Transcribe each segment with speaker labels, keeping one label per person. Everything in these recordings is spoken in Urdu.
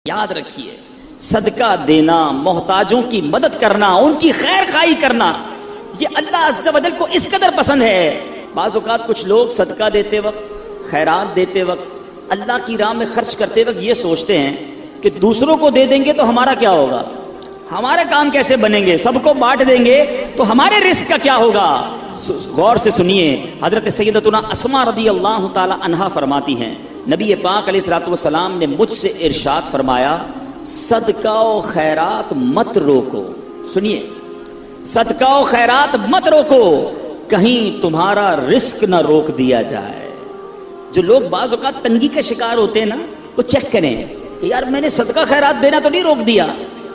Speaker 1: یاد رکھیے، صدقہ دینا، محتاجوں کی مدد کرنا، ان کی خیر خواہی کرنا، یہ اللہ عز و جل کو اس قدر پسند ہے۔ بعض اوقات کچھ لوگ صدقہ دیتے وقت، خیرات دیتے وقت، اللہ کی راہ میں خرچ کرتے وقت یہ سوچتے ہیں کہ دوسروں کو دے دیں گے تو ہمارا کیا ہوگا، ہمارے کام کیسے بنیں گے، سب کو بانٹ دیں گے تو ہمارے رزق کا کیا ہوگا۔ غور سے سنیے، حضرت سیدتنا اسماء رضی اللہ تعالی عنہا فرماتی ہیں، نبی پاک علیہ الصلوۃ والسلام نے مجھ سے ارشاد فرمایا، صدقہ و خیرات مت روکو۔ سنیے، صدقہ و خیرات مت روکو، کہیں تمہارا رزق نہ روک دیا جائے۔ جو لوگ بعض اوقات تنگی کا شکار ہوتے ہیں نا، وہ چیک کریں کہ یار میں نے صدقہ خیرات دینا تو نہیں روک دیا،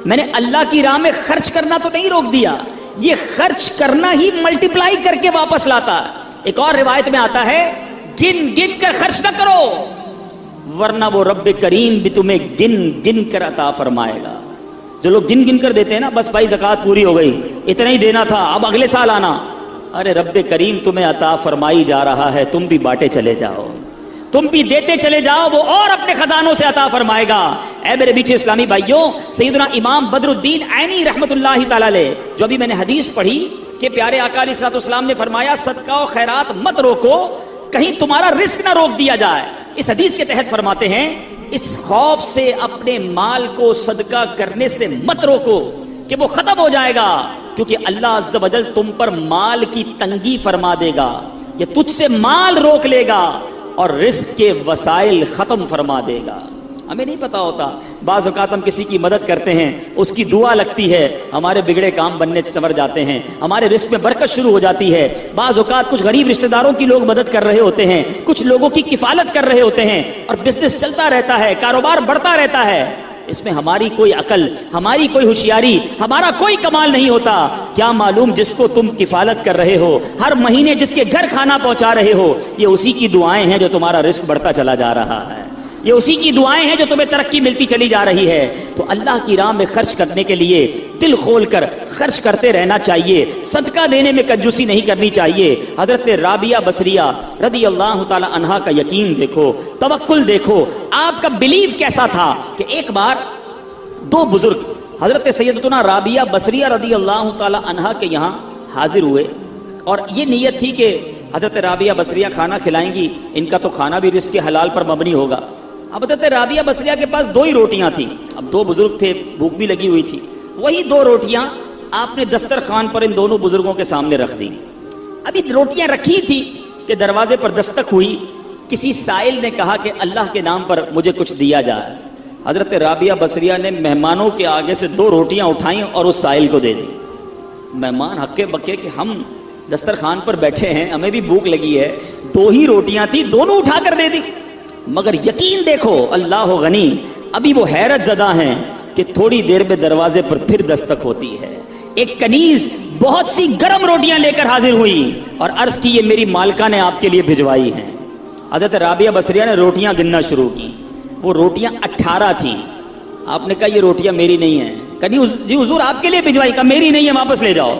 Speaker 1: میں نے اللہ کی راہ میں خرچ کرنا تو نہیں روک دیا۔ یہ خرچ کرنا ہی ملٹیپلائی کر کے واپس لاتا ہے۔ ایک اور روایت میں آتا ہے، گن گن کر خرچ نہ کرو ورنہ وہ رب کریم بھی تمہیں گن گن کر عطا فرمائے گا۔ جو لوگ گن گن کر دیتے ہیں نا، بس بھائی زکوٰۃ پوری ہو گئی، اتنا ہی دینا تھا، اب اگلے سال آنا۔ ارے رب کریم تمہیں عطا فرمائی جا رہا ہے، تم بھی بانٹے چلے جاؤ، تم بھی دیتے چلے جاؤ، وہ اور اپنے خزانوں سے عطا فرمائے گا۔ اے میرے میٹھے اسلامی بھائیوں، سیدنا امام بدر الدین عینی رحمت اللہ تعالی علیہ، جو ابھی میں نے حدیث پڑھی کہ پیارے آقا علیہ الصلوۃ والسلام نے فرمایا، صدقہ و خیرات مت روکو، کہیں تمہارا رزق نہ روک دیا جائے۔ اس حدیث کے تحت فرماتے ہیں، اس خوف سے اپنے مال کو صدقہ کرنے سے مت روکو کہ وہ ختم ہو جائے گا، کیونکہ اللہ عز و جل تم پر مال کی تنگی فرما دے گا، یہ تجھ سے مال روک لے گا اور رزق کے وسائل ختم فرما دے گا۔ ہمیں نہیں پتا ہوتا، بعض اوقات ہم کسی کی مدد کرتے ہیں، اس کی دعا لگتی ہے، ہمارے بگڑے کام بننے سے سنور جاتے ہیں، ہمارے رزق میں برکت شروع ہو جاتی ہے۔ بعض اوقات کچھ غریب رشتہ داروں کی لوگ مدد کر رہے ہوتے ہیں، کچھ لوگوں کی کفالت کر رہے ہوتے ہیں، اور بزنس چلتا رہتا ہے، کاروبار بڑھتا رہتا ہے۔ اس میں ہماری کوئی عقل، ہماری کوئی ہوشیاری، ہمارا کوئی کمال نہیں ہوتا۔ کیا معلوم جس کو تم کفالت کر رہے ہو، ہر مہینے جس کے گھر کھانا پہنچا رہے ہو، یہ اسی کی دعائیں ہیں جو تمہارا رزق بڑھتا چلا جا رہا ہے، یہ اسی کی دعائیں ہیں جو تمہیں ترقی ملتی چلی جا رہی ہے۔ تو اللہ کی راہ میں خرچ کرنے کے لیے دل کھول کر خرچ کرتے رہنا چاہیے، صدقہ دینے میں کنجوسی نہیں کرنی چاہیے۔ حضرت رابعہ بصریہ رضی اللہ تعالی عنہا کا یقین دیکھو، توکل دیکھو، آپ کا بلیف کیسا تھا کہ ایک بار دو بزرگ حضرت سیدتنا رابعہ بصریہ رضی اللہ تعالی عنہا کے یہاں حاضر ہوئے، اور یہ نیت تھی کہ حضرت رابعہ بصریہ کھانا کھلائیں گی، ان کا تو کھانا بھی رزق حلال پر مبنی ہوگا۔ اب حضرت رابعہ بصریہ کے پاس دو ہی روٹیاں تھیں، اب دو بزرگ تھے، بھوک بھی لگی ہوئی تھی، وہی دو روٹیاں آپ نے دسترخوان پر ان دونوں بزرگوں کے سامنے رکھ دی۔ ابھی روٹیاں رکھی تھی کہ دروازے پر دستک ہوئی، کسی سائل نے کہا کہ اللہ کے نام پر مجھے کچھ دیا جائے۔ حضرت رابعہ بصریہ نے مہمانوں کے آگے سے دو روٹیاں اٹھائیں اور اس سائل کو دے دی۔ مہمان ہکے بکے کہ ہم دسترخوان پر بیٹھے ہیں، ہمیں بھی بھوک لگی ہے، دو ہی روٹیاں تھی، دونوں اٹھا کر دے دی۔ مگر یقین دیکھو، اللہ غنی، ابھی وہ حیرت زدہ ہیں کہ تھوڑی دیر میں دروازے پر پھر دستک ہوتی ہے۔ ایک کنیز بہت سی گرم روٹیاں لے کر حاضر ہوئی اور عرض کی، یہ میری مالکہ نے آپ کے لیے بھجوائی ہیں۔ حضرت رابعہ بصریہ نے روٹیاں گننا شروع کی، وہ روٹیاں 18 تھیں۔ آپ نے کہا یہ روٹیاں میری نہیں ہیں۔ کنیز، جی حضور آپ کے لیے بھجوائی، کہا میری نہیں ہے، واپس لے جاؤ۔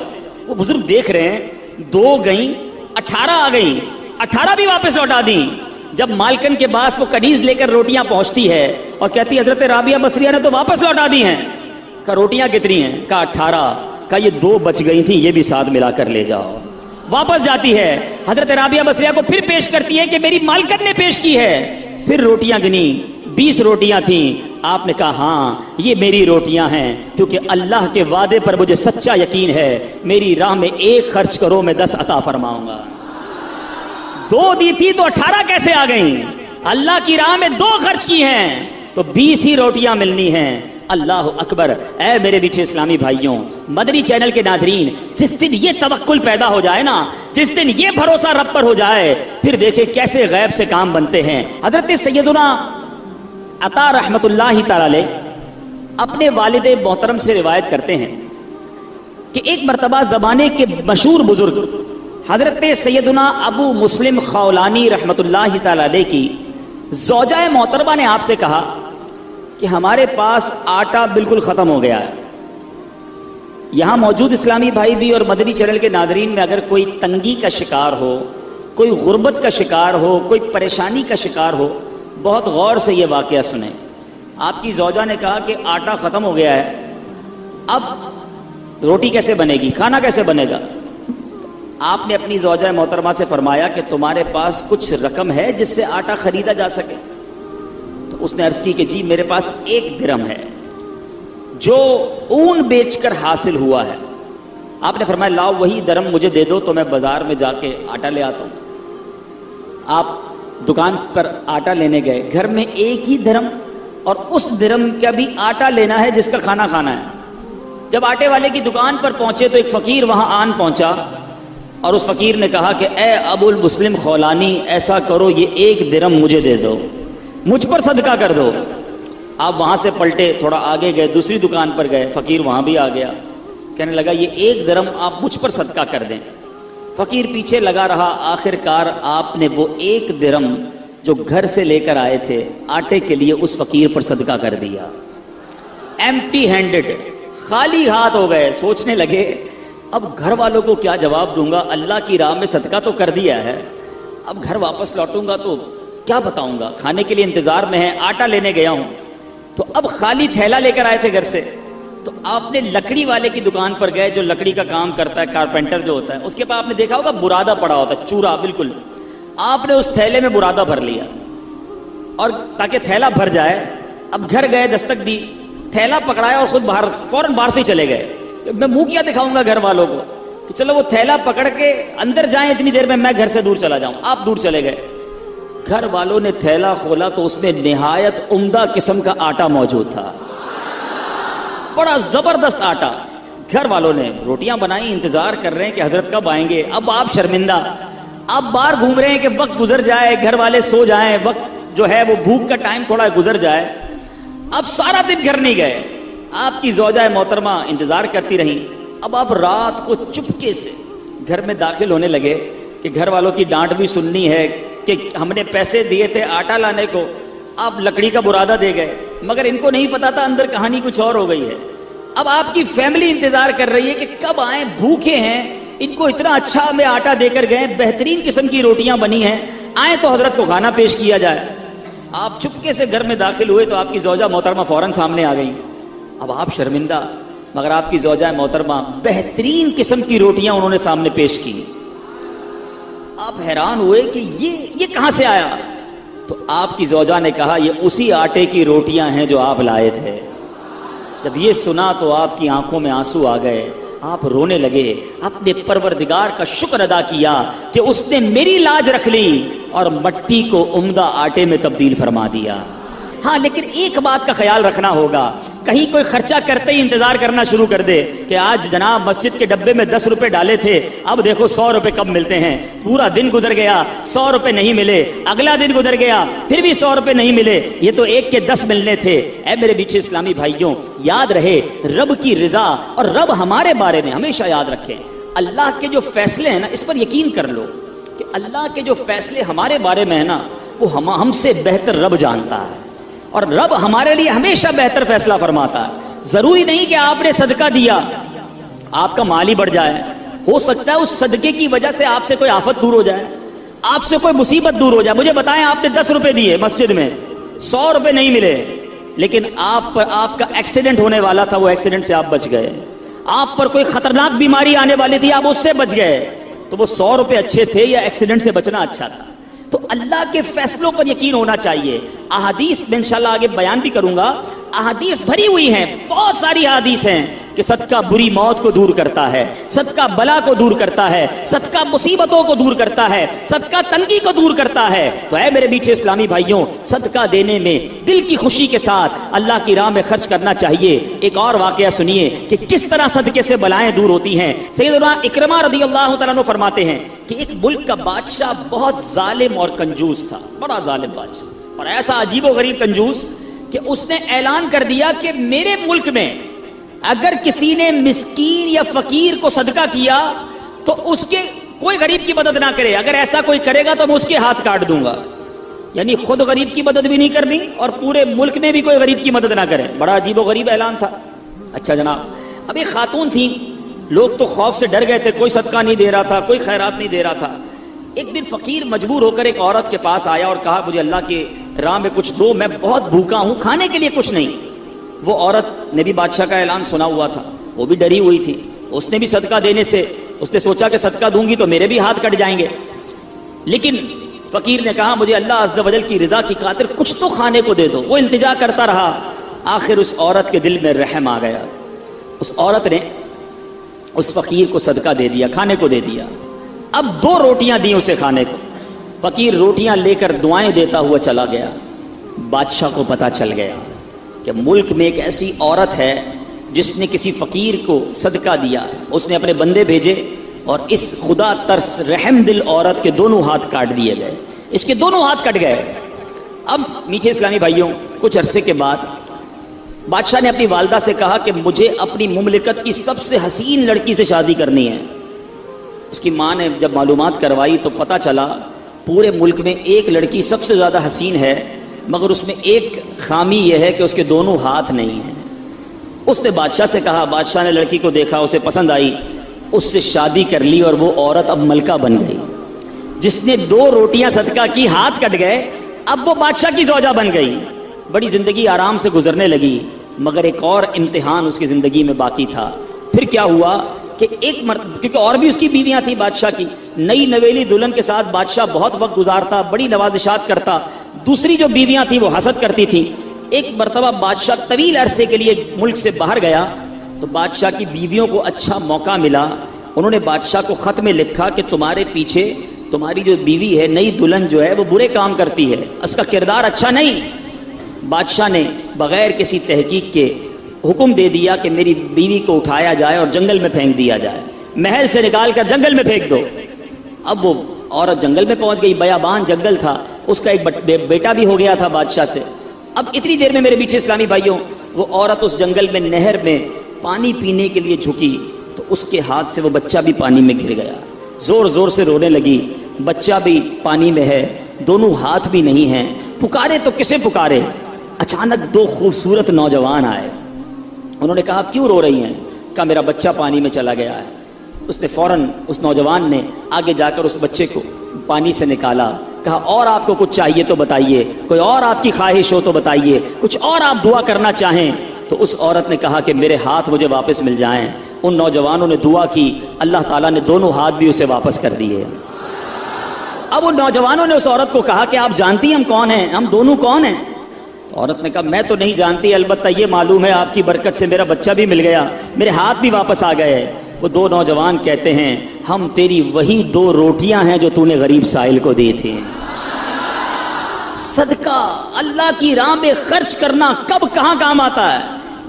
Speaker 1: وہ بزرگ دیکھ رہے ہیں، دو گئیں، 18 آ گئیں، 18 بھی واپس لوٹا دیں۔ جب مالکن کے پاس وہ کنیز لے کر روٹیاں پہنچتی ہے اور کہتی ہے حضرت رابعہ بصریہ نے تو واپس لوٹا دی ہیں۔ کہا روٹیاں کتنی ہیں؟ کہا 18۔ کہا یہ دو بچ گئی تھیں، یہ بھی ساتھ ملا کر لے جاؤ۔ واپس جاتی ہے، حضرت رابعہ بصریہ کو پھر پیش کرتی ہے کہ میری مالکن نے پیش کی ہے۔ پھر روٹیاں گنی، 20 روٹیاں تھیں۔ آپ نے کہا ہاں یہ میری روٹیاں ہیں، کیونکہ اللہ کے وعدے پر مجھے سچا یقین ہے، میری راہ میں ایک خرچ کرو میں 10 عطا فرماؤں گا۔ دو دی تھی تو 18 کیسے آ گئیں؟ اللہ کی راہ میں 2 خرچ کی ہیں تو 20 ہی روٹیاں ملنی ہیں۔ اللہ اکبر۔ اے میرے میٹھے اسلامی بھائیوں، مدنی چینل کے ناظرین، جس دن یہ توکل پیدا ہو جائے نا، جس دن یہ بھروسہ رب پر ہو جائے، پھر دیکھیں کیسے غیب سے کام بنتے ہیں۔ حضرت سیدنا عطا رحمت اللہ تعالی علیہ اپنے والد محترم سے روایت کرتے ہیں کہ ایک مرتبہ زمانے کے مشہور بزرگ حضرت سیدنا ابو مسلم خولانی رحمت اللہ تعالی علیہ کی زوجہ محترمہ نے آپ سے کہا کہ ہمارے پاس آٹا بالکل ختم ہو گیا ہے۔ یہاں موجود اسلامی بھائی بھی اور مدنی چینل کے ناظرین میں اگر کوئی تنگی کا شکار ہو، کوئی غربت کا شکار ہو، کوئی پریشانی کا شکار ہو، بہت غور سے یہ واقعہ سنیں۔ آپ کی زوجہ نے کہا کہ آٹا ختم ہو گیا ہے، اب روٹی کیسے بنے گی، کھانا کیسے بنے گا؟ آپ نے اپنی زوجہ محترمہ سے فرمایا کہ تمہارے پاس کچھ رقم ہے جس سے آٹا خریدا جا سکے؟ تو اس نے عرض کی کہ جی میرے پاس 1 درہم ہے جو اون بیچ کر حاصل ہوا ہے۔ آپ نے فرمایا لاؤ وہی درہم مجھے دے دو تو میں بازار میں جا کے آٹا لے آتا ہوں۔ آپ دکان پر آٹا لینے گئے، گھر میں 1 ہی درہم اور اس درہم کا بھی آٹا لینا ہے جس کا کھانا کھانا ہے۔ جب آٹے والے کی دکان پر پہنچے تو ایک فقیر وہاں آن پہنچا اور اس فقیر نے کہا کہ اے ابو المسلم خولانی، ایسا کرو یہ 1 درہم مجھے دے دو، مجھ پر صدقہ کر دو۔ آپ وہاں سے پلٹے، تھوڑا آگے گئے، دوسری دکان پر گئے، فقیر وہاں بھی آ گیا، کہنے لگا یہ 1 درہم آپ مجھ پر صدقہ کر دیں۔ فقیر پیچھے لگا رہا، آخر کار آپ نے وہ 1 درہم جو گھر سے لے کر آئے تھے آٹے کے لیے اس فقیر پر صدقہ کر دیا۔ ایمپٹی ہینڈڈ، خالی ہاتھ ہو گئے۔ سوچنے لگے اب گھر والوں کو کیا جواب دوں گا، اللہ کی راہ میں صدقہ تو کر دیا ہے، اب گھر واپس لوٹوں گا تو کیا بتاؤں گا، کھانے کے لیے انتظار میں ہے، آٹا لینے گیا ہوں۔ تو اب خالی تھیلا لے کر آئے تھے گھر سے، تو آپ نے لکڑی والے کی دکان پر گئے جو لکڑی کا کام کرتا ہے، کارپینٹر جو ہوتا ہے، اس کے پاس آپ نے دیکھا ہوگا برادہ پڑا ہوتا ہے، چورا بالکل۔ آپ نے اس تھیلے میں برادہ بھر لیا اور تاکہ تھیلا بھر جائے، اب گھر گئے، دستک دی، تھیلا پکڑایا اور خود باہر فوراً باہر سے چلے گئے۔ میں منہ کیا دکھاؤں گا گھر والوں کو کہ چلو وہ تھیلا پکڑ کے اندر جائیں، اتنی دیر میں گھر سے دور چلا جاؤں۔ آپ دور چلے گئے، گھر والوں نے تھیلا کھولا تو اس میں نہایت عمدہ قسم کا آٹا موجود تھا، بڑا زبردست آٹا۔ گھر والوں نے روٹیاں بنائی، انتظار کر رہے ہیں کہ حضرت کب آئیں گے۔ اب آپ شرمندہ، آپ باہر گھوم رہے ہیں کہ وقت گزر جائے، گھر والے سو جائیں، وقت جو ہے وہ بھوک کا ٹائم تھوڑا گزر جائے۔ اب سارا دن گھر نہیں گئے، آپ کی زوجہ محترمہ انتظار کرتی رہیں۔ اب آپ رات کو چپکے سے گھر میں داخل ہونے لگے کہ گھر والوں کی ڈانٹ بھی سننی ہے کہ ہم نے پیسے دیے تھے آٹا لانے کو، آپ لکڑی کا برادہ دے گئے، مگر ان کو نہیں پتا تھا اندر کہانی کچھ اور ہو گئی ہے۔ اب آپ کی فیملی انتظار کر رہی ہے کہ کب آئیں، بھوکے ہیں، ان کو اتنا اچھا ہمیں آٹا دے کر گئے، بہترین قسم کی روٹیاں بنی ہیں، آئیں تو حضرت کو کھانا پیش کیا جائے۔ آپ چپکے سے گھر میں داخل ہوئے تو آپ کی زوجہ محترمہ فوراً سامنے آ گئی۔ اب آپ شرمندہ، مگر آپ کی زوجہ محترمہ بہترین قسم کی روٹیاں انہوں نے سامنے پیش کی۔ آپ حیران ہوئے کہ یہ کہاں سے آیا؟ تو آپ کی زوجہ نے کہا یہ اسی آٹے کی روٹیاں ہیں جو آپ لائے تھے۔ جب یہ سنا تو آپ کی آنکھوں میں آنسو آ گئے، آپ رونے لگے، اپنے پروردگار کا شکر ادا کیا کہ اس نے میری لاج رکھ لی اور مٹی کو عمدہ آٹے میں تبدیل فرما دیا۔ ہاں لیکن ایک بات کا خیال رکھنا ہوگا، کہیں کوئی خرچہ کرتے ہی انتظار کرنا شروع کر دے کہ آج جناب مسجد کے ڈبے میں 10 روپے ڈالے تھے، اب دیکھو 100 روپے کب ملتے ہیں۔ پورا دن گزر گیا، 100 روپے نہیں ملے، اگلا دن گزر گیا، پھر بھی 100 روپے نہیں ملے، یہ تو 1 کے 10 ملنے تھے۔ اے میرے میٹھے اسلامی بھائیوں، یاد رہے رب کی رضا اور رب ہمارے بارے میں ہمیشہ یاد رکھیں، اللہ کے جو فیصلے ہیں نا، اس پر یقین کر لو کہ اللہ کے جو فیصلے ہمارے بارے میں ہے نا، وہ ہم سے بہتر رب جانتا ہے، اور رب ہمارے لیے ہمیشہ بہتر فیصلہ فرماتا ہے۔ ضروری نہیں کہ آپ نے صدقہ دیا آپ کا مال ہی بڑھ جائے، ہو سکتا ہے اس صدقے کی وجہ سے آپ سے کوئی آفت دور ہو جائے، آپ سے کوئی مصیبت دور ہو جائے۔ مجھے بتائیں، آپ نے 10 روپے دیے مسجد میں، 100 روپے نہیں ملے، لیکن آپ پر آپ کا ایکسیڈنٹ ہونے والا تھا، وہ ایکسیڈنٹ سے آپ بچ گئے، آپ پر کوئی خطرناک بیماری آنے والی تھی، آپ اس سے بچ گئے، تو وہ 100 روپے اچھے تھے یا ایکسیڈنٹ سے بچنا اچھا تھا؟ تو اللہ کے فیصلوں پر یقین ہونا چاہیے۔ احادیث میں انشاءاللہ آگے بیان بھی کروں گا، احادیث بھری ہوئی ہیں، بہت ساری احادیث ہیں کہ صدقہ بری موت کو دور کرتا ہے، صدقہ بلا کو دور کرتا ہے، صدقہ مصیبتوں کو دور کرتا ہے، صدقہ تنگی کو دور کرتا ہے۔ تو اے میرے میٹھے اسلامی بھائیوں، صدقہ دینے میں دل کی خوشی کے ساتھ اللہ کی راہ میں خرچ کرنا چاہیے۔ ایک اور واقعہ سنیے کہ کس طرح صدقے سے بلائیں دور ہوتی ہیں۔ سیدنا اکرمہ رضی اللہ تعالیٰ عنہ فرماتے ہیں کہ ایک ملک کا بادشاہ بہت ظالم اور کنجوس تھا، بڑا ظالم بادشاہ، اور ایسا عجیب و غریب کنجوس کہ اس نے اعلان کر دیا کہ میرے ملک میں اگر کسی نے مسکین یا فقیر کو صدقہ کیا تو اس کے کوئی غریب کی مدد نہ کرے، اگر ایسا کوئی کرے گا تو میں اس کے ہاتھ کاٹ دوں گا۔ یعنی خود غریب کی مدد بھی نہیں کرنی اور پورے ملک میں بھی کوئی غریب کی مدد نہ کرے۔ بڑا عجیب و غریب اعلان تھا۔ اچھا جناب، اب ایک خاتون تھی، لوگ تو خوف سے ڈر گئے تھے، کوئی صدقہ نہیں دے رہا تھا، کوئی خیرات نہیں دے رہا تھا۔ ایک دن فقیر مجبور ہو کر ایک عورت کے پاس آیا اور کہا مجھے اللہ کے راہ میں کچھ دو، میں بہت بھوکا ہوں، کھانے کے لیے کچھ نہیں۔ وہ عورت نے بھی بادشاہ کا اعلان سنا ہوا تھا، وہ بھی ڈری ہوئی تھی، اس نے بھی صدقہ دینے سے اس نے سوچا کہ صدقہ دوں گی تو میرے بھی ہاتھ کٹ جائیں گے، لیکن فقیر نے کہا مجھے اللہ عز و جل کی رضا کی خاطر کچھ تو کھانے کو دے دو۔ وہ التجا کرتا رہا، آخر اس عورت کے دل میں رحم آ گیا، اس عورت نے اس فقیر کو صدقہ دے دیا، کھانے کو دے دیا۔ اب 2 روٹیاں دی اسے کھانے کو، فقیر روٹیاں لے کر دعائیں دیتا ہوا چلا گیا۔ بادشاہ کو پتہ چل گیا کہ ملک میں ایک ایسی عورت ہے جس نے کسی فقیر کو صدقہ دیا۔ اس نے اپنے بندے بھیجے اور اس خدا ترس رحم دل عورت کے دونوں ہاتھ کاٹ دیے گئے، اس کے دونوں ہاتھ کٹ گئے۔ اب میٹھے اسلامی بھائیوں، کچھ عرصے کے بعد بادشاہ نے اپنی والدہ سے کہا کہ مجھے اپنی مملکت کی سب سے حسین لڑکی سے شادی کرنی ہے۔ اس کی ماں نے جب معلومات کروائی تو پتہ چلا پورے ملک میں ایک لڑکی سب سے زیادہ حسین ہے، مگر اس میں ایک خامی یہ ہے کہ اس کے دونوں ہاتھ نہیں ہیں۔ اس نے بادشاہ سے کہا، بادشاہ نے لڑکی کو دیکھا، اسے پسند آئی، اس سے شادی کر لی اور وہ عورت اب ملکہ بن گئی۔ جس نے 2 روٹیاں صدقہ کی، ہاتھ کٹ گئے، اب وہ بادشاہ کی زوجہ بن گئی۔ بڑی زندگی آرام سے گزرنے لگی، مگر ایک اور امتحان اس کی زندگی میں باقی تھا۔ پھر کیا ہوا کہ ایک کیونکہ اور بھی اس کی بیویاں تھیں بادشاہ کی، نئی نویلی دلہن کے ساتھ بادشاہ بہت وقت گزارتا، بڑی نوازشات کرتا، دوسری جو بیویاں تھیں وہ حسد کرتی تھیں۔ ایک مرتبہ بادشاہ طویل عرصے کے لیے ملک سے باہر گیا تو بادشاہ کی بیویوں کو اچھا موقع ملا، انہوں نے بادشاہ کو خط میں لکھا کہ تمہارے پیچھے تمہاری جو بیوی ہے، نئی دلہن جو ہے، وہ برے کام کرتی ہے، اس کا کردار اچھا نہیں۔ بادشاہ نے بغیر کسی تحقیق کے حکم دے دیا کہ میری بیوی کو اٹھایا جائے اور جنگل میں پھینک دیا جائے، محل سے نکال کر جنگل میں پھینک دو۔ اب وہ عورت جنگل میں پہنچ گئی، بیابان جنگل تھا، اس کا ایک بیٹا بھی ہو گیا تھا بادشاہ سے۔ اب اتنی دیر میں میرے میٹھے اسلامی بھائیوں، وہ عورت اس جنگل میں نہر میں پانی پینے کے لیے جھکی تو اس کے ہاتھ سے وہ بچہ بھی پانی میں گر گیا، زور زور سے رونے لگی، بچہ بھی پانی میں ہے، دونوں ہاتھ بھی نہیں ہیں، پکارے تو کسے پکارے؟ اچانک 2 خوبصورت نوجوان آئے، انہوں نے کہا کیوں رو رہی ہیں؟ کہا میرا بچہ پانی میں چلا گیا ہے۔ اس نے فوراً اس نوجوان نے آگے جا کر اس بچے کو پانی سے نکالا، کہا اور آپ کو کچھ چاہیے تو بتائیے، کوئی اور آپ کی خواہش ہو تو بتائیے، کچھ اور آپ دعا کرنا چاہیں تو۔ اس عورت نے کہا کہ میرے ہاتھ مجھے واپس مل جائیں۔ ان نوجوانوں نے دعا کی، اللہ تعالیٰ نے دونوں ہاتھ بھی اسے واپس کر دیے۔ اب ان نوجوانوں نے اس عورت کو کہا کہ آپ جانتی ہیں ہم کون ہیں، ہم دونوں کون ہیں؟ تو عورت نے کہا میں تو نہیں جانتی، البتہ یہ معلوم ہے آپ کی برکت سے میرا بچہ بھی مل گیا، میرے ہاتھ بھی واپس آ گئے۔ وہ 2 نوجوان کہتے ہیں ہم تیری وہی 2 روٹیاں ہیں جو تو نے غریب سائل کو دی تھی۔ صدقہ اللہ کی راہ میں خرچ کرنا کب کہاں کام آتا ہے؟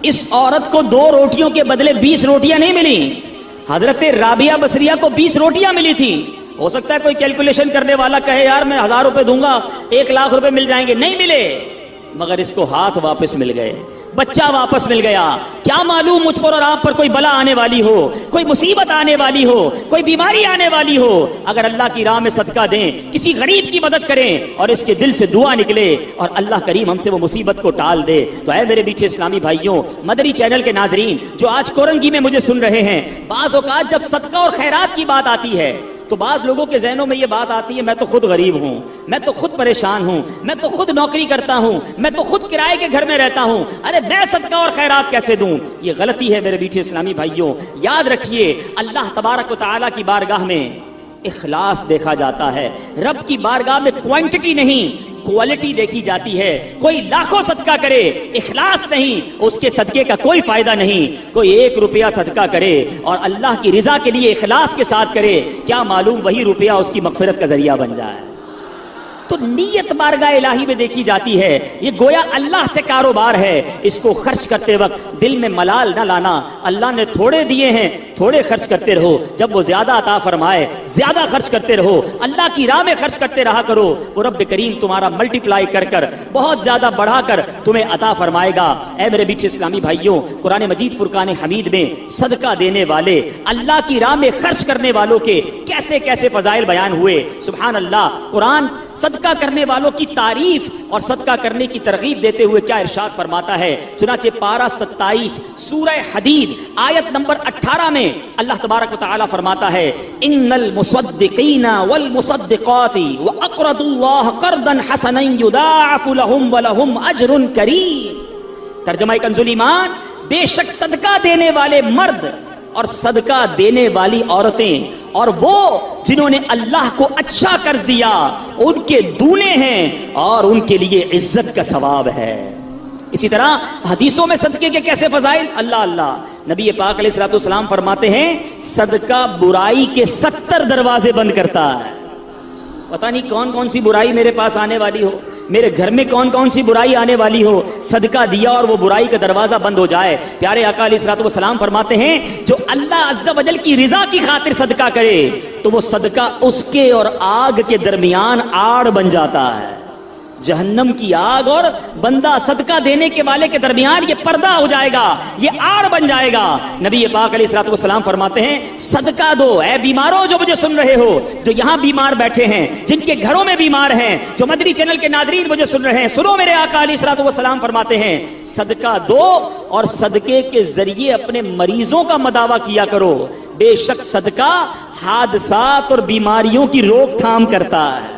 Speaker 1: اس عورت کو 2 روٹیوں کے بدلے 20 روٹیاں نہیں ملی، حضرت رابعہ بصریہ کو 20 روٹیاں ملی تھی۔ ہو سکتا ہے کوئی کیلکولیشن کرنے والا کہے یار میں 1000 روپے دوں گا 1 لاکھ روپے مل جائیں گے، نہیں ملے، مگر اس کو ہاتھ واپس مل گئے، بچہ واپس مل گیا۔ کیا معلوم مجھ پر اور آپ پر کوئی بلا آنے والی ہو، کوئی مصیبت آنے والی ہو، کوئی بیماری آنے والی ہو، اگر اللہ کی راہ میں صدقہ دیں، کسی غریب کی مدد کریں اور اس کے دل سے دعا نکلے اور اللہ کریم ہم سے وہ مصیبت کو ٹال دے تو اے میرے میٹھے اسلامی بھائیوں، مدری چینل کے ناظرین جو آج کورنگی میں مجھے سن رہے ہیں، بعض اوقات جب صدقہ اور خیرات کی بات آتی ہے تو بعض لوگوں کے ذہنوں میں یہ بات آتی ہے میں تو خود غریب ہوں، میں تو خود پریشان ہوں، میں تو خود نوکری کرتا ہوں، میں تو خود کرائے کے گھر میں رہتا ہوں، ارے میں صدقہ اور خیرات کیسے دوں؟ یہ غلطی ہے میرے میٹھے اسلامی بھائیوں۔ یاد رکھیے اللہ تبارک و تعالیٰ کی بارگاہ میں اخلاص دیکھا جاتا ہے، رب کی بارگاہ میں کوانٹٹی نہیں کوالٹی دیکھی جاتی ہے۔ کوئی لاکھوں صدقہ کرے اخلاص نہیں، اس کے صدقے کا کوئی فائدہ نہیں۔ کوئی 1 روپیہ صدقہ کرے اور اللہ کی رضا کے لیے اخلاص کے ساتھ کرے، کیا معلوم وہی روپیہ اس کی مغفرت کا ذریعہ بن جائے۔ تو نیت بارگاہ الہی میں دیکھی جاتی ہے، یہ گویا اللہ سے کاروبار ہے۔ اس کو خرچ کرتے وقت دل میں ملال نہ لانا، اللہ نے تھوڑے دیے ہیں تھوڑے خرچ کرتے رہو، جب وہ زیادہ عطا فرمائے زیادہ خرچ کرتے رہو، اللہ کی راہ میں خرچ کرتے رہا کرو، وہ رب کریم تمہارا ملٹی پلائی کر کر بہت زیادہ بڑھا کر تمہیں عطا فرمائے گا۔ اے میرے میٹھے اسلامی بھائیوں، قرآن مجید فرقان حمید میں صدقہ دینے والے، اللہ کی راہ میں خرچ کرنے والوں کے کیسے کیسے فضائل بیان ہوئے، سبحان اللہ۔ قرآن صدقہ کرنے والوں کی تعریف اور صدقہ کرنے کی ترغیب دیتے ہوئے کیا ارشاد فرماتا ہے؟ چنانچہ پارہ 27 سورہ حدید آیت نمبر 18 میں اللہ تبارک و تعالی فرماتا ہے ان المصدقین والمصدقات واقرضوا اللہ قرضا حسنا یضاعف لهم ولهم اجر کریم۔ ترجمہ کنز ایمان، بے شک صدقہ دینے والے مرد اور صدقہ دینے والی عورتیں اور وہ جنہوں نے اللہ کو اچھا قرض دیا ان کے دونے ہیں اور ان کے لیے عزت کا ثواب ہے۔ اسی طرح حدیثوں میں صدقے کے کیسے فضائل، اللہ نبی پاک علیہ الصلوۃ والسلام فرماتے ہیں صدقہ برائی کے 70 دروازے بند کرتا ہے۔ پتہ نہیں کون کون سی برائی میرے پاس آنے والی ہو، میرے گھر میں کون کون سی برائی آنے والی ہو، صدقہ دیا اور وہ برائی کا دروازہ بند ہو جائے۔ پیارے آقا علیہ الصلوۃ والسلام فرماتے ہیں جو اللہ عز و جل کی رضا کی خاطر صدقہ کرے تو وہ صدقہ اس کے اور آگ کے درمیان آڑ بن جاتا ہے۔ جہنم کی آگ اور بندہ صدقہ دینے کے والے کے درمیان یہ پردہ ہو جائے گا، یہ آڑ بن جائے گا۔ نبی پاک علیہ الصلوۃ والسلام فرماتے ہیں صدقہ دو اے بیماروں جو مجھے سن رہے ہو، جو یہاں بیمار بیٹھے ہیں، جن کے گھروں میں بیمار ہیں، جو مدنی چینل کے ناظرین مجھے سن رہے ہیں، سنو میرے آقا علیہ الصلوۃ والسلام فرماتے ہیں صدقہ دو اور صدقے کے ذریعے اپنے مریضوں کا مداوا کیا کرو، بے شک صدقہ حادثات اور بیماریوں کی روک تھام کرتا ہے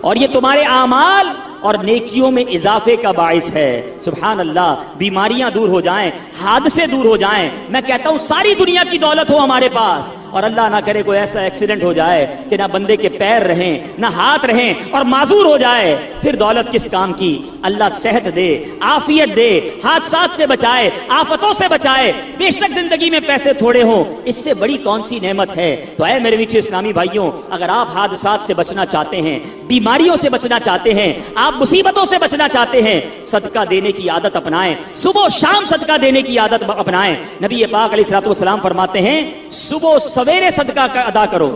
Speaker 1: اور یہ تمہارے اعمال اور نیکیوں میں اضافے کا باعث ہے۔ سبحان اللہ، بیماریاں دور ہو جائیں، حادثے دور ہو جائیں، میں کہتا ہوں ساری دنیا کی دولت ہو ہمارے پاس اور اللہ نہ کرے کوئی ایسا ایکسیڈنٹ ہو جائے کہ نہ بندے کے پیر رہیں نہ ہاتھ رہیں اور معذور ہو جائے، پھر دولت کس کام کی؟ اللہ صحت دے، عافیت دے، حادثات سے بچائے، آفتوں سے بچائے۔ بے شک زندگی میں پیسے تھوڑے ہوں، اس سے بڑی کون سی نعمت ہے؟ تو اے میرے میٹھے اسلامی بھائیوں، اگر آپ حادثات سے بچنا چاہتے ہیں، بیماریوں سے بچنا چاہتے ہیں، آپ مصیبتوں سے بچنا چاہتے ہیں، صدقہ دینے کی عادت اپنائیں، صبح و شام صدقہ دینے کی عادت اپنائیں۔ نبی پاک علیہ الصلوۃ والسلام فرماتے ہیں صبح سویرے صدقہ ادا کرو،